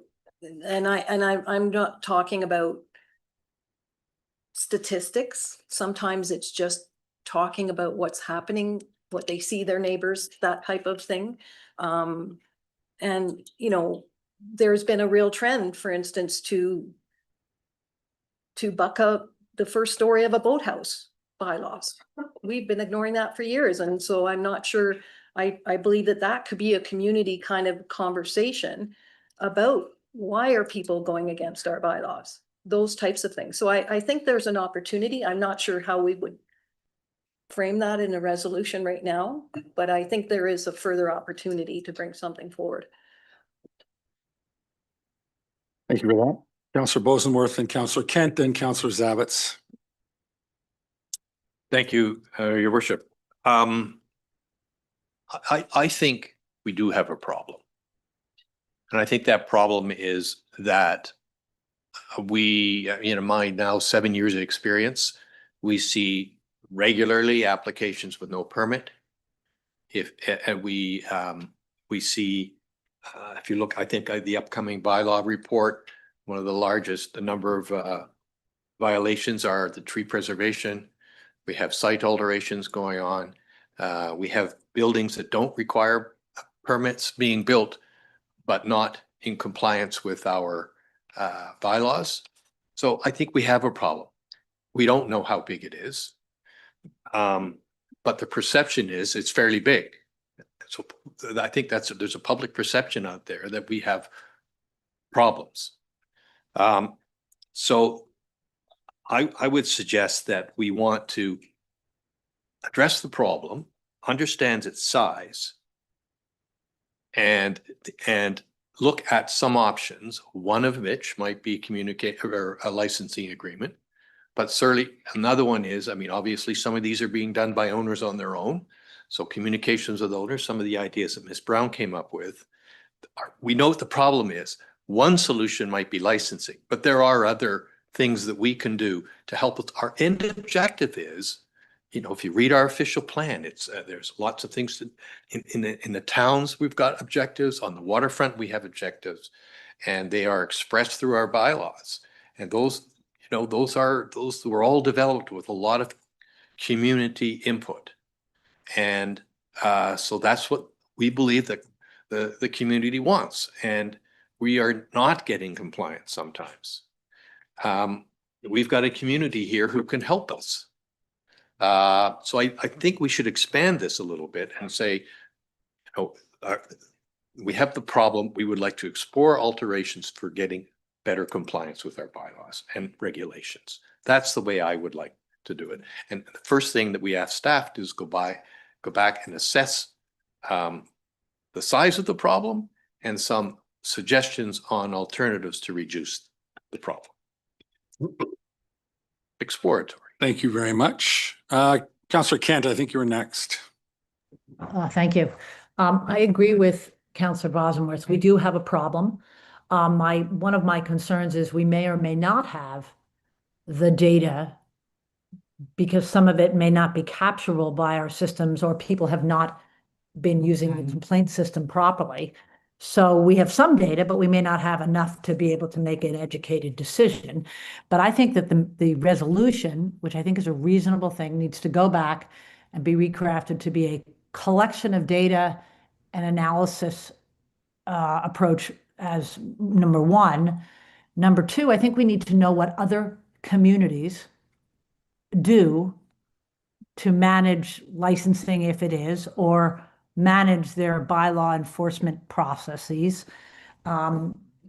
not talking about statistics. Sometimes it's just talking about what's happening, what they see their neighbors, that type of thing. And, you know, there's been a real trend, for instance, to buck up the first story of a boathouse bylaws. We've been ignoring that for years. And so I'm not sure, I believe that could be a community kind of conversation about why are people going against our bylaws, those types of things. So I think there's an opportunity. I'm not sure how we would frame that in a resolution right now, but I think there is a further opportunity to bring something forward. Thank you for that. Councillor Bosenworth and Councillor Kent, and Councillor Zawitz. Thank you, Your Worship. I think we do have a problem. And I think that problem is that we, in my now 7 years of experience, We see regularly applications with no permit. We see, if you look, I think the upcoming bylaw report, one of the largest, the number of violations are the tree preservation. We have site alterations going on. We have buildings that don't require permits being built, but not in compliance with our bylaws. So I think we have a problem. We don't know how big it is. But the perception is it's fairly big. So I think there's a public perception out there that we have problems. So I would suggest that we want to address the problem, understand its size, and look at some options, one of which might be a licensing agreement. But certainly another one is, I mean, obviously some of these are being done by owners on their own. So communications with owners, some of the ideas that Ms. Brown came up with, we know what the problem is. One solution might be licensing, but there are other things that we can do to help with our end objective is, you know, if you read our official plan, it's there's lots of things in the towns, we've got objectives. On the waterfront, we have objectives, and they are expressed through our bylaws. And those, you know, those were all developed with a lot of community input. And so that's what we believe that the community wants. And we are not getting compliance sometimes. We've got a community here who can help us. So I think we should expand this a little bit and say, you know, we have the problem. We would like to explore alterations for getting better compliance with our bylaws and regulations. That's the way I would like to do it. And the first thing that we ask staff to do is go back and assess the size of the problem and some suggestions on alternatives to reduce the problem. Exploratory. Thank you very much. Councillor Kent, I think you were next. Thank you. I agree with Councillor Bosworth. We do have a problem. One of my concerns is we may or may not have the data because some of it may not be capturable by our systems or people have not been using the complaint system properly. So we have some data, but we may not have enough to be able to make an educated decision. But I think that the resolution, which I think is a reasonable thing, needs to go back and be recrafted to be a collection of data and analysis approach as number one. Number two, I think we need to know what other communities do to manage licensing if it is, or manage their bylaw enforcement processes.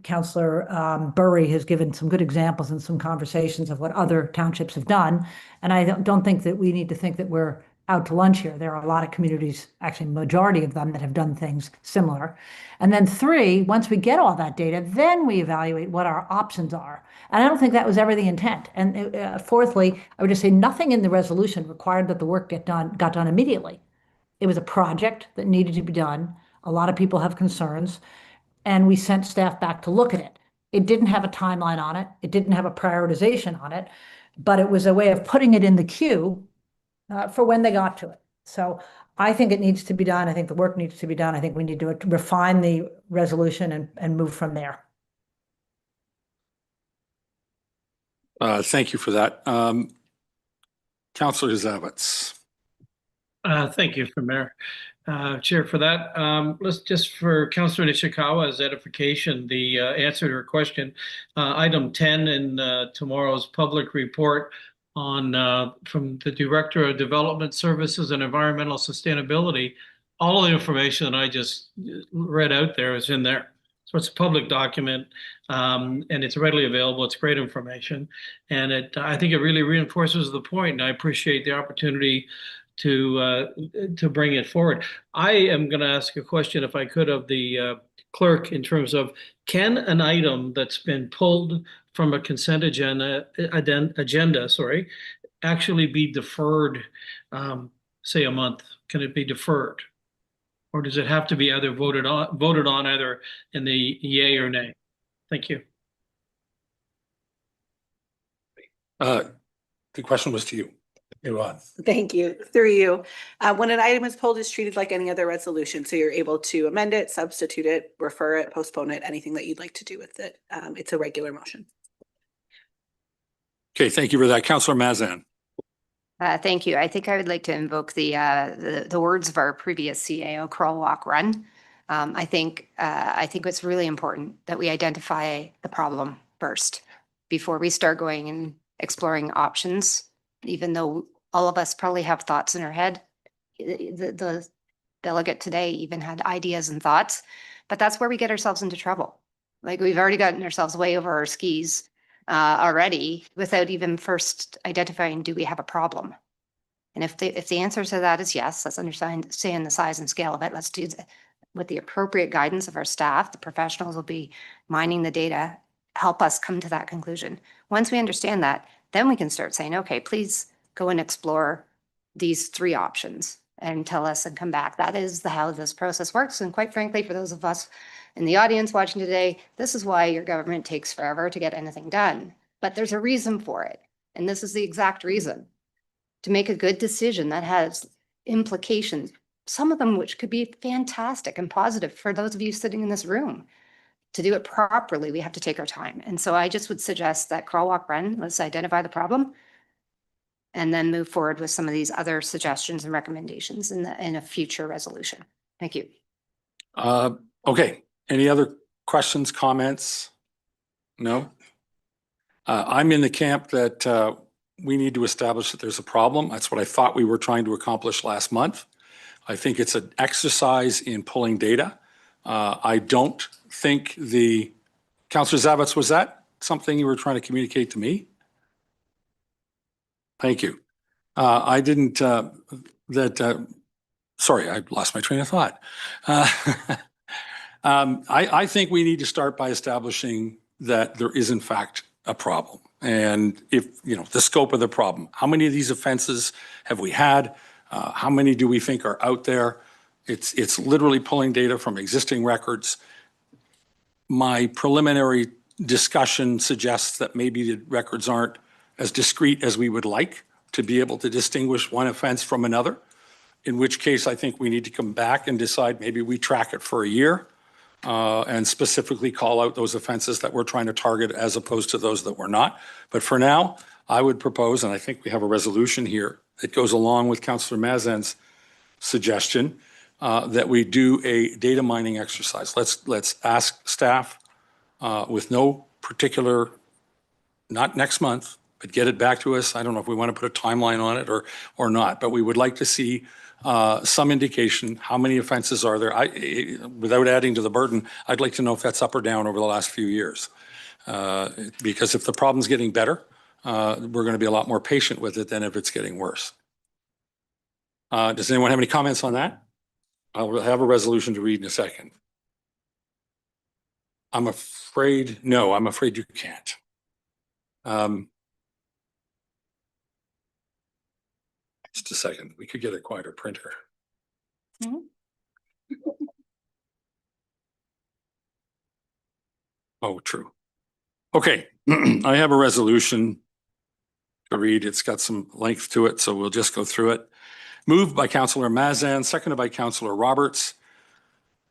Councillor Burry has given some good examples and some conversations of what other townships have done. And I don't think that we need to think that we're out to lunch here. There are a lot of communities, actually majority of them, that have done things similar. And then three, once we get all that data, then we evaluate what our options are. And I don't think that was ever the intent. And fourthly, I would just say nothing in the resolution required that the work got done immediately. It was a project that needed to be done. A lot of people have concerns, and we sent staff back to look at it. It didn't have a timeline on it. It didn't have a prioritization on it, but it was a way of putting it in the queue for when they got to it. So I think it needs to be done. I think the work needs to be done. I think we need to refine the resolution and move from there. Thank you for that. Councillor Zavitz. Thank you, Chair, for that. Let's just, for Councillor Nishikawa's edification, the answer to her question, item 10 in tomorrow's public report on from the Director of Development Services and Environmental Sustainability. All of the information that I just read out there is in there. So it's a public document, and it's readily available. It's great information, and I think it really reinforces the point, and I appreciate the opportunity to bring it forward. I am going to ask a question, if I could, of the clerk in terms of, can an item that's been pulled from a consent agenda, actually be deferred, say a month? Can it be deferred? Or does it have to be either voted on either in the yay or nay? Thank you. The question was to you. Go on. Thank you. Through you. When an item is pulled, it's treated like any other resolution. So you're able to amend it, substitute it, refer it, postpone it, anything that you'd like to do with it. It's a regular motion. Okay, thank you for that. Councillor Mazan. Thank you. I think I would like to invoke the words of our previous CAO, crawl, walk, run. I think it's really important that we identify the problem first before we start going and exploring options, even though all of us probably have thoughts in our head. The delegate today even had ideas and thoughts, but that's where we get ourselves into trouble. Like, we've already gotten ourselves way over our skis already without even first identifying, do we have a problem? And if the answer to that is yes, let's understand the size and scale of it. Let's do that with the appropriate guidance of our staff. The professionals will be mining the data, help us come to that conclusion. Once we understand that, then we can start saying, okay, please go and explore these 3 options and tell us and come back. That is how this process works. And quite frankly, for those of us in the audience watching today, this is why your government takes forever to get anything done. But there's a reason for it. And this is the exact reason. To make a good decision that has implications, some of them which could be fantastic and positive for those of you sitting in this room. To do it properly, we have to take our time. And so I just would suggest that crawl, walk, run, let's identify the problem and then move forward with some of these other suggestions and recommendations in a future resolution. Thank you. Okay, any other questions, comments? No? I'm in the camp that we need to establish that there's a problem. That's what I thought we were trying to accomplish last month. I think it's an exercise in pulling data. I don't think Councillor Zavitz, was that something you were trying to communicate to me? Thank you. I didn't, sorry, I lost my train of thought. I think we need to start by establishing that there is in fact a problem. And if, the scope of the problem, how many of these offenses have we had? How many do we think are out there? It's literally pulling data from existing records. My preliminary discussion suggests that maybe the records aren't as discrete as we would like to be able to distinguish one offense from another, in which case I think we need to come back and decide maybe we track it for a year and specifically call out those offenses that we're trying to target as opposed to those that we're not. But for now, I would propose, and I think we have a resolution here that goes along with Councillor Mazan's suggestion, that we do a data mining exercise. Let's ask staff with no particular, not next month, but get it back to us. I don't know if we want to put a timeline on it or not, but we would like to see some indication how many offenses are there. Without adding to the burden, I'd like to know if that's up or down over the last few years. Because if the problem's getting better, we're going to be a lot more patient with it than if it's getting worse. Does anyone have any comments on that? I'll have a resolution to read in a second. I'm afraid you can't. Just a second, we could get a quieter printer. Oh, true. Okay, I have a resolution to read. It's got some length to it, so we'll just go through it. Moved by Councillor Mazan, seconded by Councillor Roberts.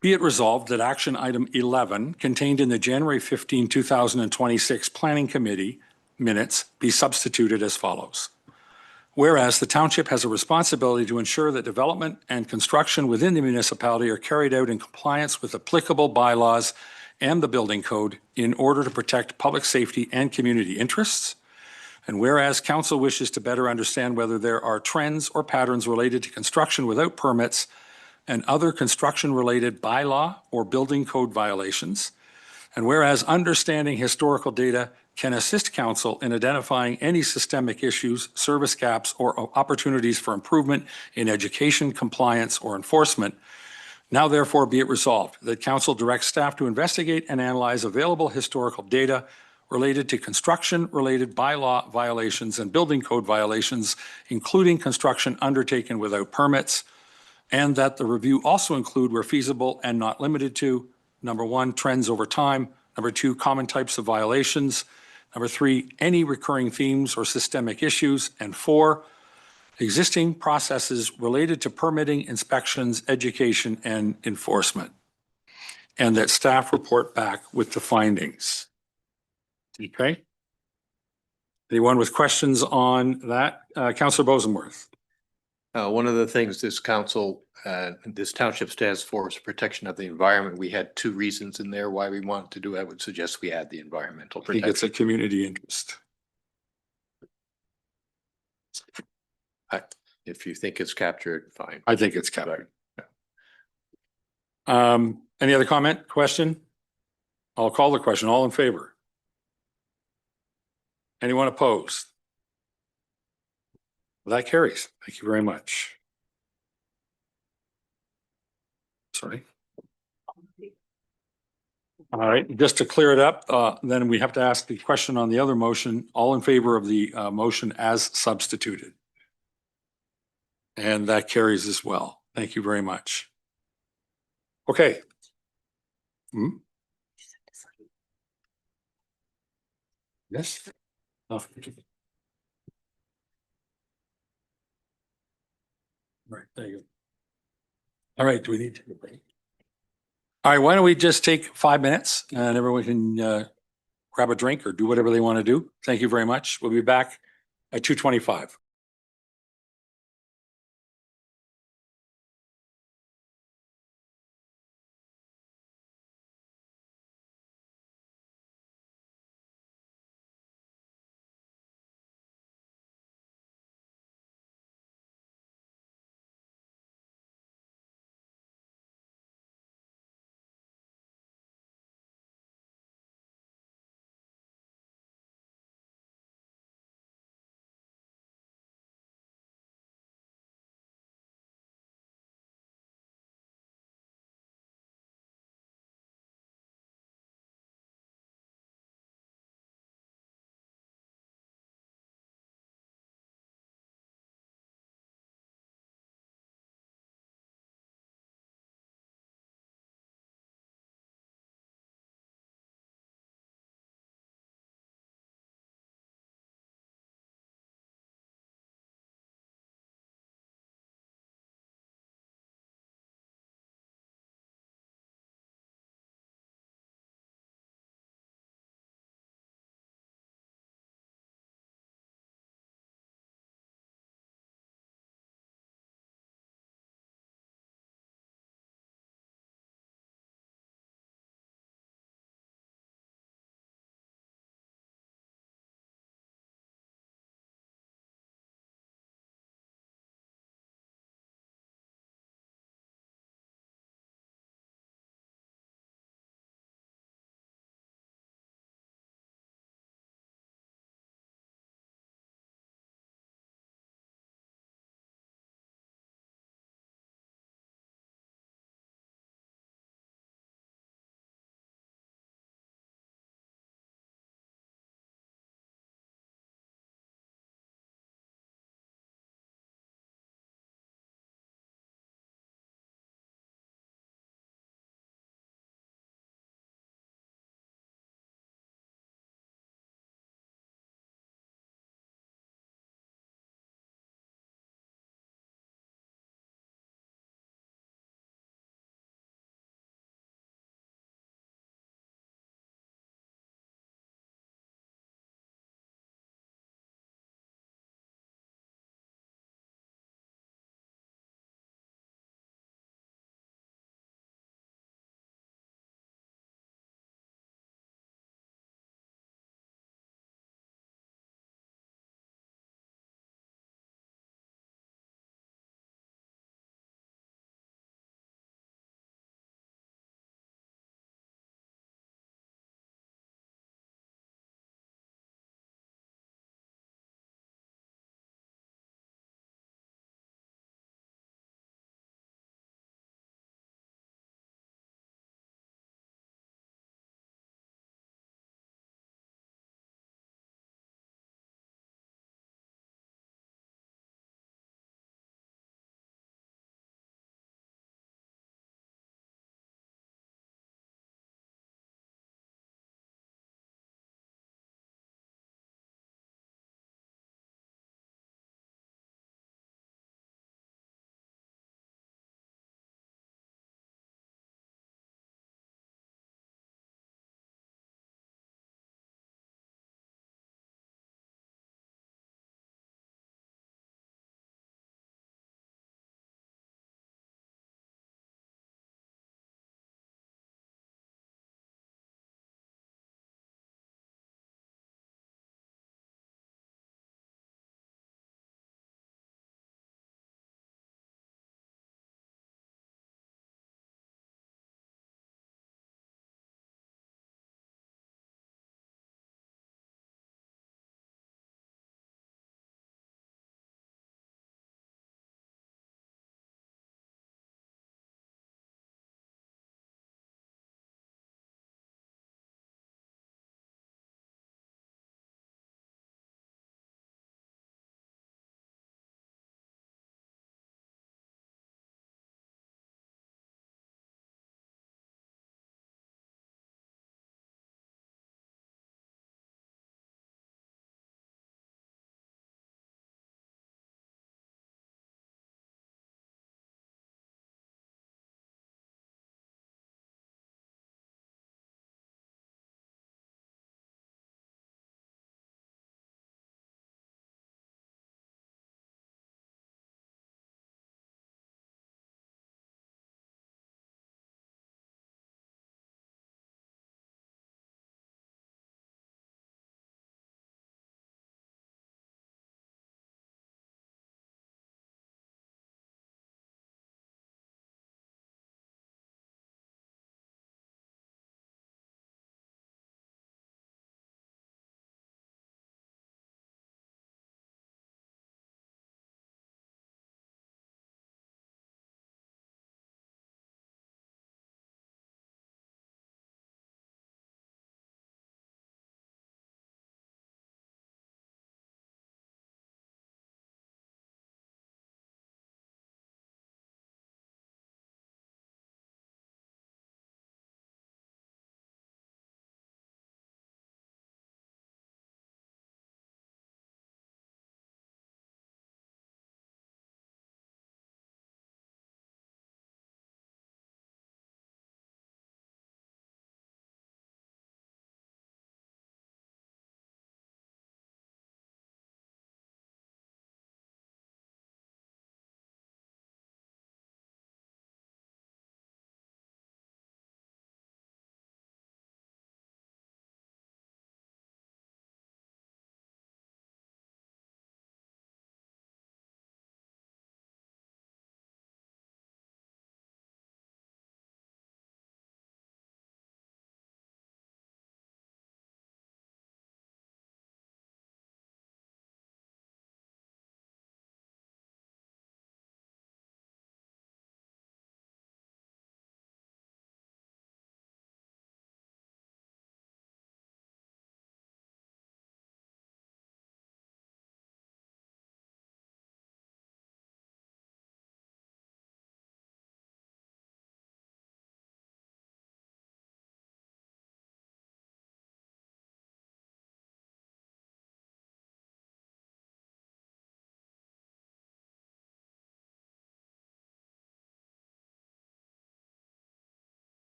Be it resolved that action item 11 contained in the January 15, 2026 Planning Committee minutes be substituted as follows. Whereas the township has a responsibility to ensure that development and construction within the municipality are carried out in compliance with applicable bylaws and the building code in order to protect public safety and community interests. And whereas council wishes to better understand whether there are trends or patterns related to construction without permits and other construction-related bylaw or building code violations. And whereas understanding historical data can assist council in identifying any systemic issues, service gaps, or opportunities for improvement in education, compliance, or enforcement. Now therefore be it resolved that council directs staff to investigate and analyze available historical data related to construction-related bylaw violations and building code violations, including construction undertaken without permits, and that the review also include, where feasible and not limited to, number 1, trends over time, number 2, common types of violations, number 3, any recurring themes or systemic issues, and 4, existing processes related to permitting, inspections, education, and enforcement. And that staff report back with the findings. Okay? Anyone with questions on that? Councillor Bosenworth. One of the things this council, this township stands for is protection of the environment. We had two reasons in there why we wanted to do it. I would suggest we add the environmental I think it's a protection. community interest. If you think it's captured, fine. I think it's captured. Any other comment, question? I'll call the question. All in favor? Anyone opposed? That carries. Thank you very much. Sorry. All right, just to clear it up, then we have to ask the question on the other motion. All in favor of the motion as substituted? And that carries as well. Thank you very much. Okay. Yes. Oh. Right, there you go. All right, do we need to? All right, why don't we just take 5 minutes and everyone can grab a drink or do whatever they want to do. Thank you very much. We'll be back at 2:25.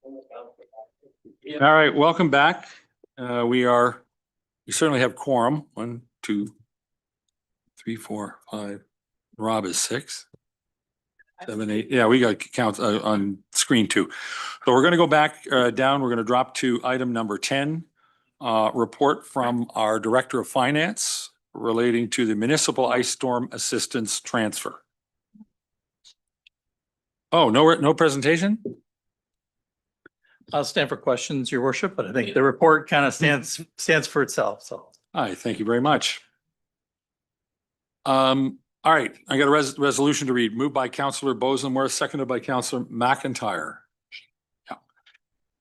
All right, welcome back. We certainly have quorum. 1, 2, 3, 4, 5. Rob is 6, 7, 8. Yeah, we got count on screen too. So we're going to go back down. We're going to drop to item number 10, report from our Director of Finance relating to the municipal ice storm assistance transfer. Oh, no presentation? I'll stand for questions, Your Worship, but I think the report kind of stands for itself, so. All right, thank you very much. All right, I got a resolution to read, moved by Councillor Bosenworth, seconded by Councillor McIntyre. Yeah.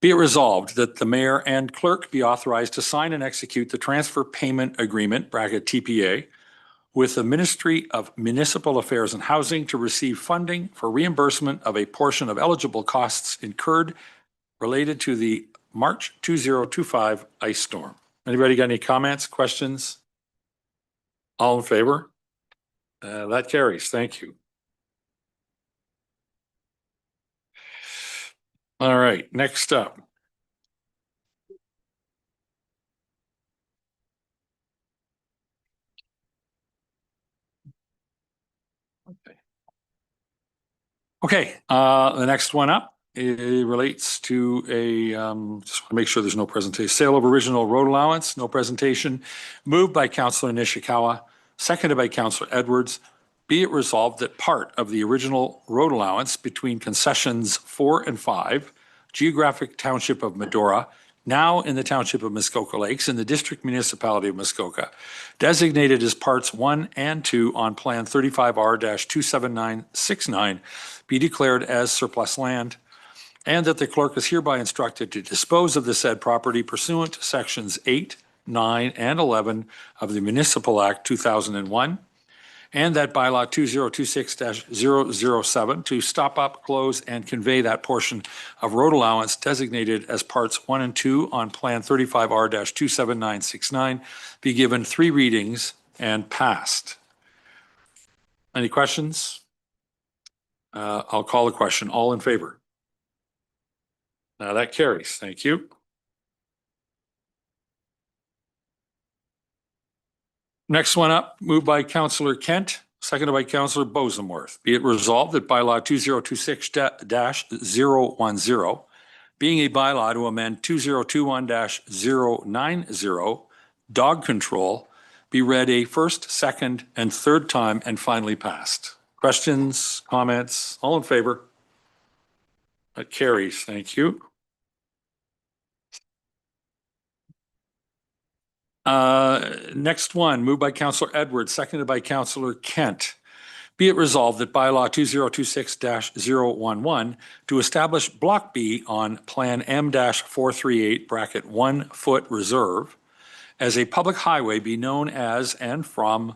Be it resolved that the mayor and clerk be authorized to sign and execute the transfer payment agreement, bracket TPA, with the Ministry of Municipal Affairs and Housing to receive funding for reimbursement of a portion of eligible costs incurred related to the March 2025 ice storm. Anybody got any comments, questions? All in favor? That carries. Thank you. All right, next up. Okay, the next one up, it relates to a, just want to make sure there's no presentation. Sale of original road allowance, no presentation. Moved by Councillor Nishikawa, seconded by Councillor Edwards. Be it resolved that part of the original road allowance between concessions 4 and 5, geographic township of Medora, now in the township of Muskoka Lakes in the district municipality of Muskoka, designated as parts 1 and 2 on Plan 35R-27969, be declared as surplus land, and that the clerk is hereby instructed to dispose of the said property pursuant to sections 8, 9, and 11 of the Municipal Act 2001, and that bylaw 2026-007 to stop up, close, and convey that portion of road allowance designated as parts 1 and 2 on Plan 35R-27969 be given 3 readings and passed. Any questions? I'll call the question. All in favor? Now that carries. Thank you. Next one up, moved by Councillor Kent, seconded by Councillor Bosenworth. Be it resolved that bylaw 2026-010, being a bylaw to amend 2021-090, dog control, be read a first, second, and third time and finally passed. Questions, comments, all in favor? That carries. Thank you. Next one, moved by Councillor Edwards, seconded by Councillor Kent. Be it resolved that bylaw 2026-011 to establish Block B on Plan M-438 bracket 1 foot reserve as a public highway be known as and form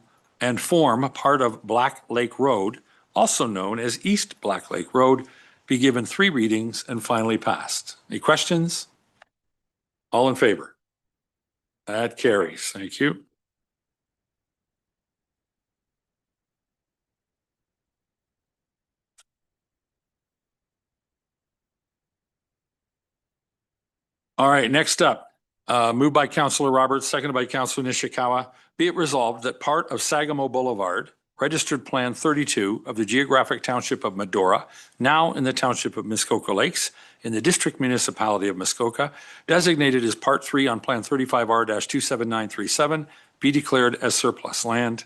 part of Black Lake Road, also known as East Black Lake Road, be given 3 readings and finally passed. Any questions? All in favor? That carries. Thank you. All right, next up, moved by Councillor Roberts, seconded by Councillor Nishikawa. Be it resolved that part of Sagamo Boulevard, registered Plan 32 of the geographic township of Medora, now in the township of Muskoka Lakes, in the district municipality of Muskoka, designated as Part 3 on Plan 35R-27937, be declared as surplus land,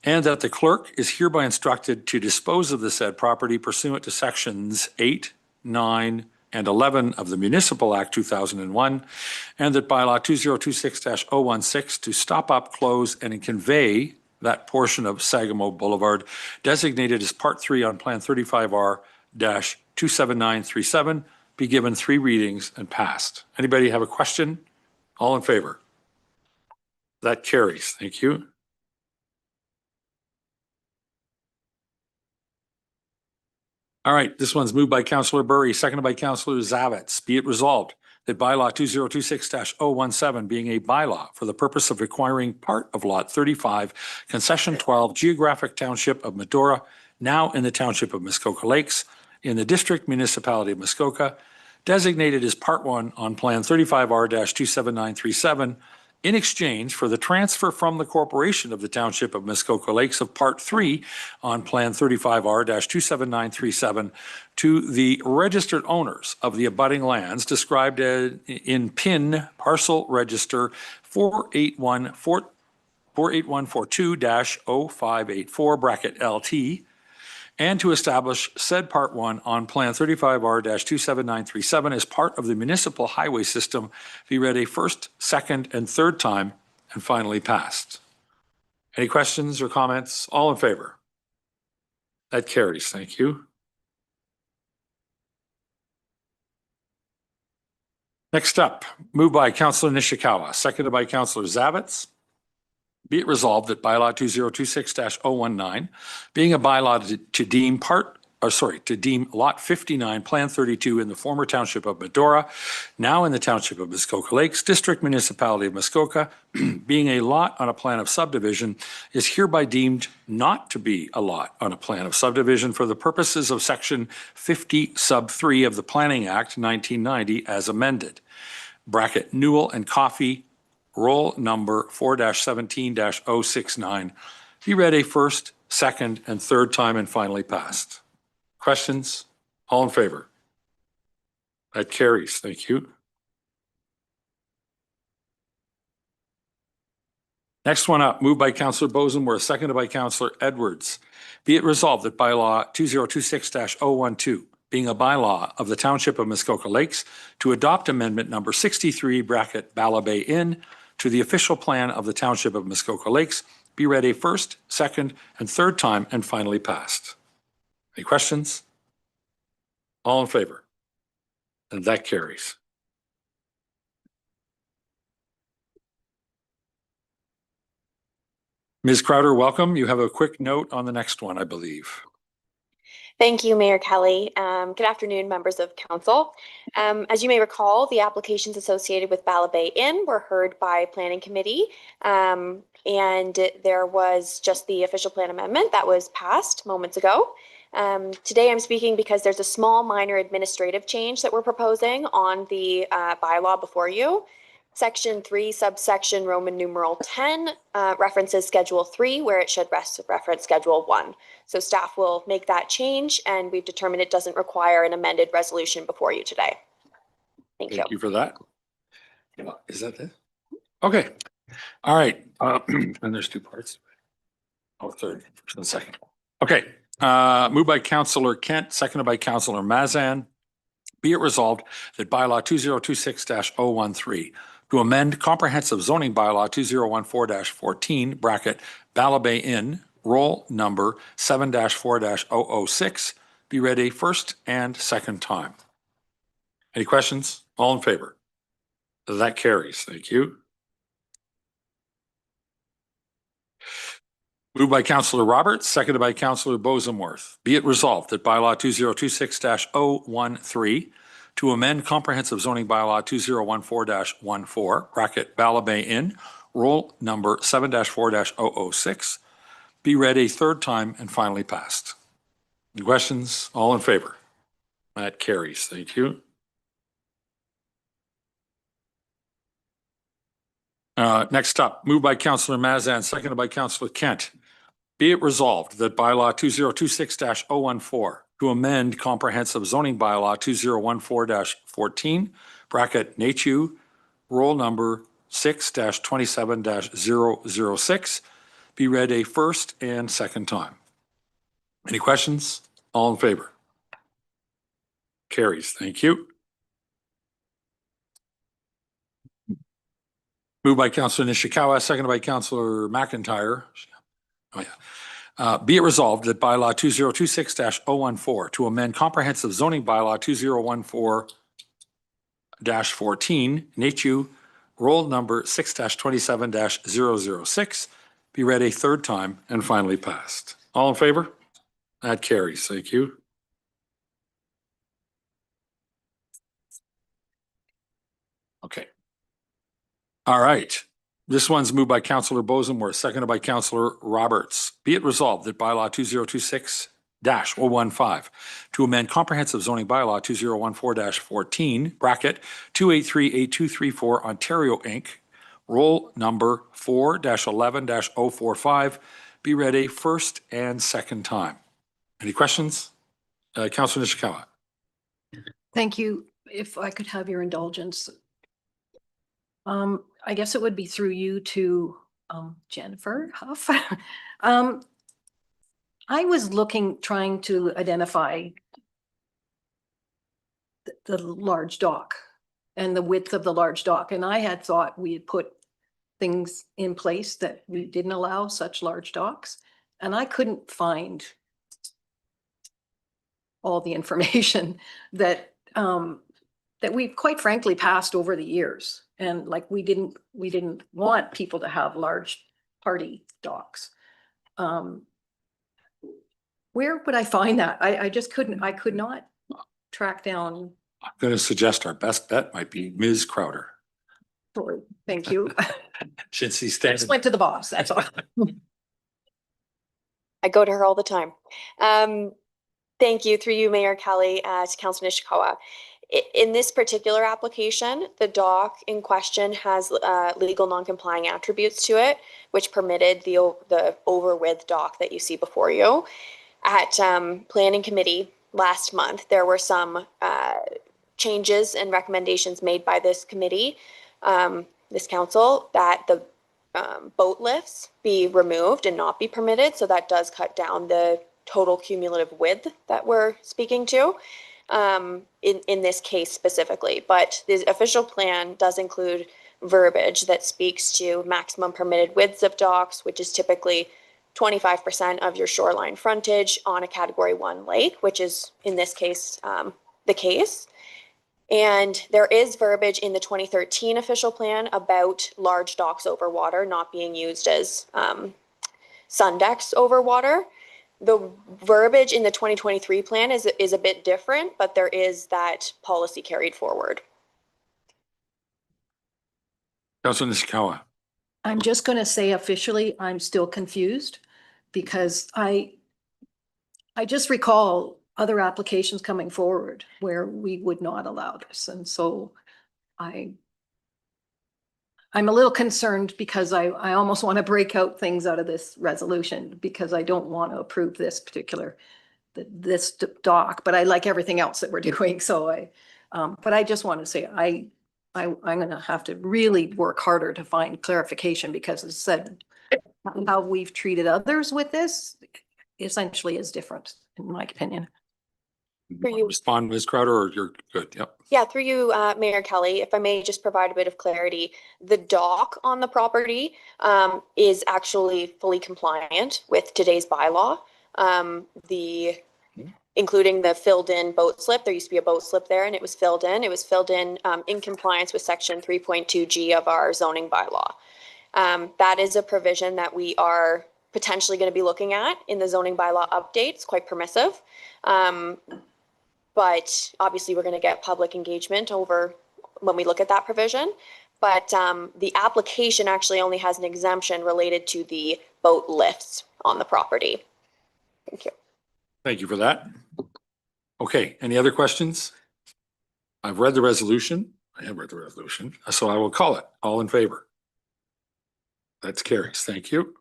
and that the clerk is hereby instructed to dispose of the said property pursuant to sections 8, 9, and 11 of the Municipal Act 2001, and that bylaw 2026-016 to stop up, close, and convey that portion of Sagamo Boulevard designated as Part 3 on Plan 35R-27937 be given 3 readings and passed. Anybody have a question? All in favor? That carries. Thank you. All right, this one's moved by Councillor Burry, seconded by Councillor Zavitz. Be it resolved that bylaw 2026-017 being a bylaw for the purpose of acquiring part of Lot 35, Concession 12, geographic township of Medora, now in the township of Muskoka Lakes, in the district municipality of Muskoka, designated as Part 1 on Plan 35R-27937 in exchange for the transfer from the corporation of the Township of Muskoka Lakes of Part 3 on Plan 35R-27937 to the registered owners of the abutting lands described in PIN Parcel Register 48142-0584 bracket LT, and to establish said Part 1 on Plan 35R-27937 as part of the municipal highway system, be read a first, second, and third time, and finally passed. Any questions or comments? All in favor? That carries. Thank you. Next up, moved by Councillor Nishikawa, seconded by Councillor Zavitz. Be it resolved that bylaw 2026-019, being a bylaw to deem lot 59, Plan 32 in the former Township of Medora, now in the Township of Muskoka Lakes, District Municipality of Muskoka, being a lot on a plan of subdivision, is hereby deemed not to be a lot on a plan of subdivision for the purposes of Section 50 Sub 3 of the Planning Act 1990 as amended. Bracket Newell and Coffey, roll number 4-17-069, be read a first, second, and third time and finally passed. Questions? All in favor? That carries. Thank you. Next one up, moved by Councillor Bosenworth, seconded by Councillor Edwards. Be it resolved that bylaw 2026-012, being a bylaw of the Township of Muskoka Lakes, to adopt amendment number 63 bracket Bala Bay Inn to the official plan of the Township of Muskoka Lakes, be read a first, second, and third time and finally passed. Any questions? All in favor? And that carries. Ms. Crowder, welcome. You have a quick note on the next one, I believe. Thank you, Mayor Kelley. Good afternoon, members of council. As you may recall, the applications associated with Bala Bay Inn were heard by Planning Committee, and there was just the official plan amendment that was passed moments ago. Today I'm speaking because there's a small minor administrative change that we're proposing on the bylaw before you. Section 3, subsection Roman numeral 10 references Schedule 3, where it should reference Schedule 1. So staff will make that change, and we've determined it doesn't require an amended resolution before you today. Thank you. Thank you for that. Is that it? Okay. All right. And there's two parts. Oh, third, first and second. Okay. Moved by Councillor Kent, seconded by Councillor Mazan. Be it resolved that bylaw 2026-013 to amend comprehensive zoning bylaw 2014-14 bracket Bala Bay Inn, roll number 7-4-006, be read a first and second time. Any questions? All in favor? That carries. Thank you. Moved by Councillor Roberts, seconded by Councillor Bosenworth. Be it resolved that bylaw 2026-013 to amend comprehensive zoning bylaw 2014-14 bracket Bala Bay Inn, roll number 7-4-006, be read a third time and finally passed. Any questions? All in favor? That carries. Thank you. Next up, moved by Councillor Mazan, seconded by Councillor Kent. Be it resolved that bylaw 2026-014 to amend comprehensive zoning bylaw 2014-14 bracket NATU, roll number 6-27-006, be read a first and second time. Any questions? All in favor? Carries. Thank you. Moved by Councillor Nishikawa, seconded by Councillor McIntyre. Oh, yeah. Be it resolved that bylaw 2026-014 to amend comprehensive zoning bylaw 2014-14 NATU, roll number 6-27-006, be read a third time and finally passed. All in favor? That carries. Thank you. Okay. All right. This one's moved by Councillor Bosenworth, seconded by Councillor Roberts. Be it resolved that bylaw -015 to amend comprehensive zoning bylaw 2014-14 bracket 2838234 Ontario Inc. Roll number 4-11-045 be read a first and second time. Any questions? Councilor Nishikawa. Thank you. If I could have your indulgence. I guess it would be through you to Jennifer Huff. I was trying to identify the large dock and the width of the large dock, and I had thought we had put things in place that we didn't allow such large docks, and I couldn't find all the information that that we've quite frankly passed over the years. And like we didn't want people to have large party docks. Where would I find that? I just I could not track down. I'm going to suggest our best bet might be Ms. Crowder. Sorry, thank you. Since he's I standing. just went to the boss, that's all. I go to her all the time. Thank you, through you, Mayor Kelley, to Councilor Nishikawa. In this particular application, the dock in question has legal non-complying attributes to it, which permitted the over width dock that you see before you. At Planning Committee last month, there were some changes and recommendations made by this committee, this council, that the boat lifts be removed and not be permitted. So that does cut down the total cumulative width that we're speaking to. In this case specifically, but the official plan does include verbiage that speaks to maximum permitted widths of docks, which is typically 25% of your shoreline frontage on a Category 1 lake, which is in this case the case. And there is verbiage in the 2013 official plan about large docks over water not being used as sun decks over water. The verbiage in the 2023 plan is a bit different, but there is that policy carried forward. Councilor Nishikawa. I'm just going to say officially, I'm still confused because I just recall other applications coming forward where we would not allow this. And so I'm a little concerned because I almost want to break out things out of this resolution because I don't want to approve this particular, this dock, but I like everything else that we're doing. So but I just want to say, I'm going to have to really work harder to find clarification because as I said, how we've treated others with this essentially is different, in my opinion. Respond, Ms. Crowder, or you're good? Yep. Yeah, through you, Mayor Kelley, if I may just provide a bit of clarity, the dock on the property is actually fully compliant with today's bylaw. Including the filled in boat slip. There used to be a boat slip there and it was filled in. It was filled in compliance with section 3.2G of our zoning bylaw. That is a provision that we are potentially going to be looking at in the zoning bylaw updates, quite permissive. But obviously we're going to get public engagement over when we look at that provision. But the application actually only has an exemption related to the boat lifts on the property. Thank you. Thank you for that. Okay, any other questions? I've read the resolution. I have read the resolution, so I will call it. All in favor? That's carries. Thank you.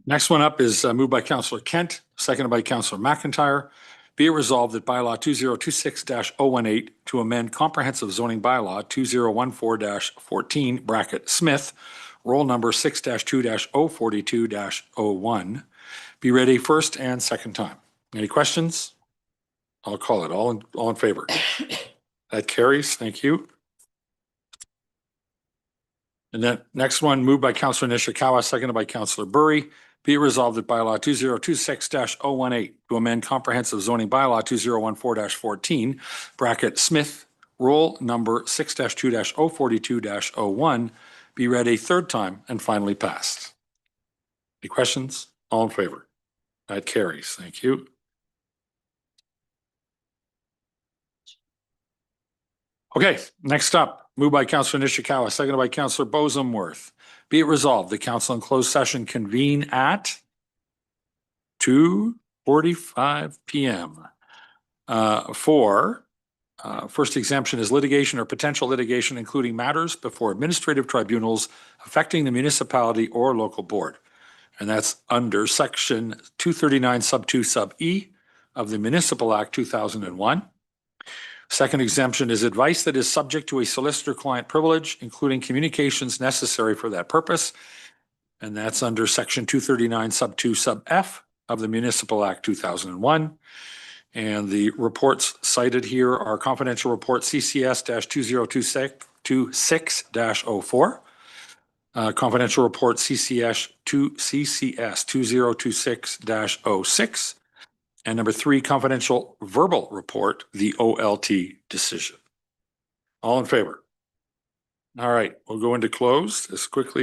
Next one up is moved by Councillor Kent, seconded by Councillor McIntyre. Be it resolved that bylaw 2026-018 to amend comprehensive zoning bylaw 2014-14 bracket Smith, roll number 6-2-042-01 be read a first and second time. Any questions? I'll call it. All in favor? That carries. Thank you. And that next one moved by Councillor Nishikawa, seconded by Councillor Burry. Be it resolved that bylaw 2026-018 to amend comprehensive zoning bylaw 2014-14 bracket Smith, roll number 6-2-042-01 be read a third time and finally passed. Any questions? All in favor? That carries. Thank you. Okay, next up, moved by Councillor Nishikawa, seconded by Councillor Bosemworth. Be it resolved, the council in closed session convene at 2:45 PM. First exemption is litigation or potential litigation, including matters before administrative tribunals affecting the municipality or local board. And that's under section 239 sub 2 sub E of the Municipal Act 2001. Second exemption is advice that is subject to a solicitor-client privilege, including communications necessary for that purpose. And that's under section 239 sub 2 sub F of the Municipal Act 2001. And the reports cited here are confidential report CCS-2026-04, confidential report CCS 2026-06, and number 3, confidential verbal report, the OLT decision. All in favor? All right, we'll go into closed as quickly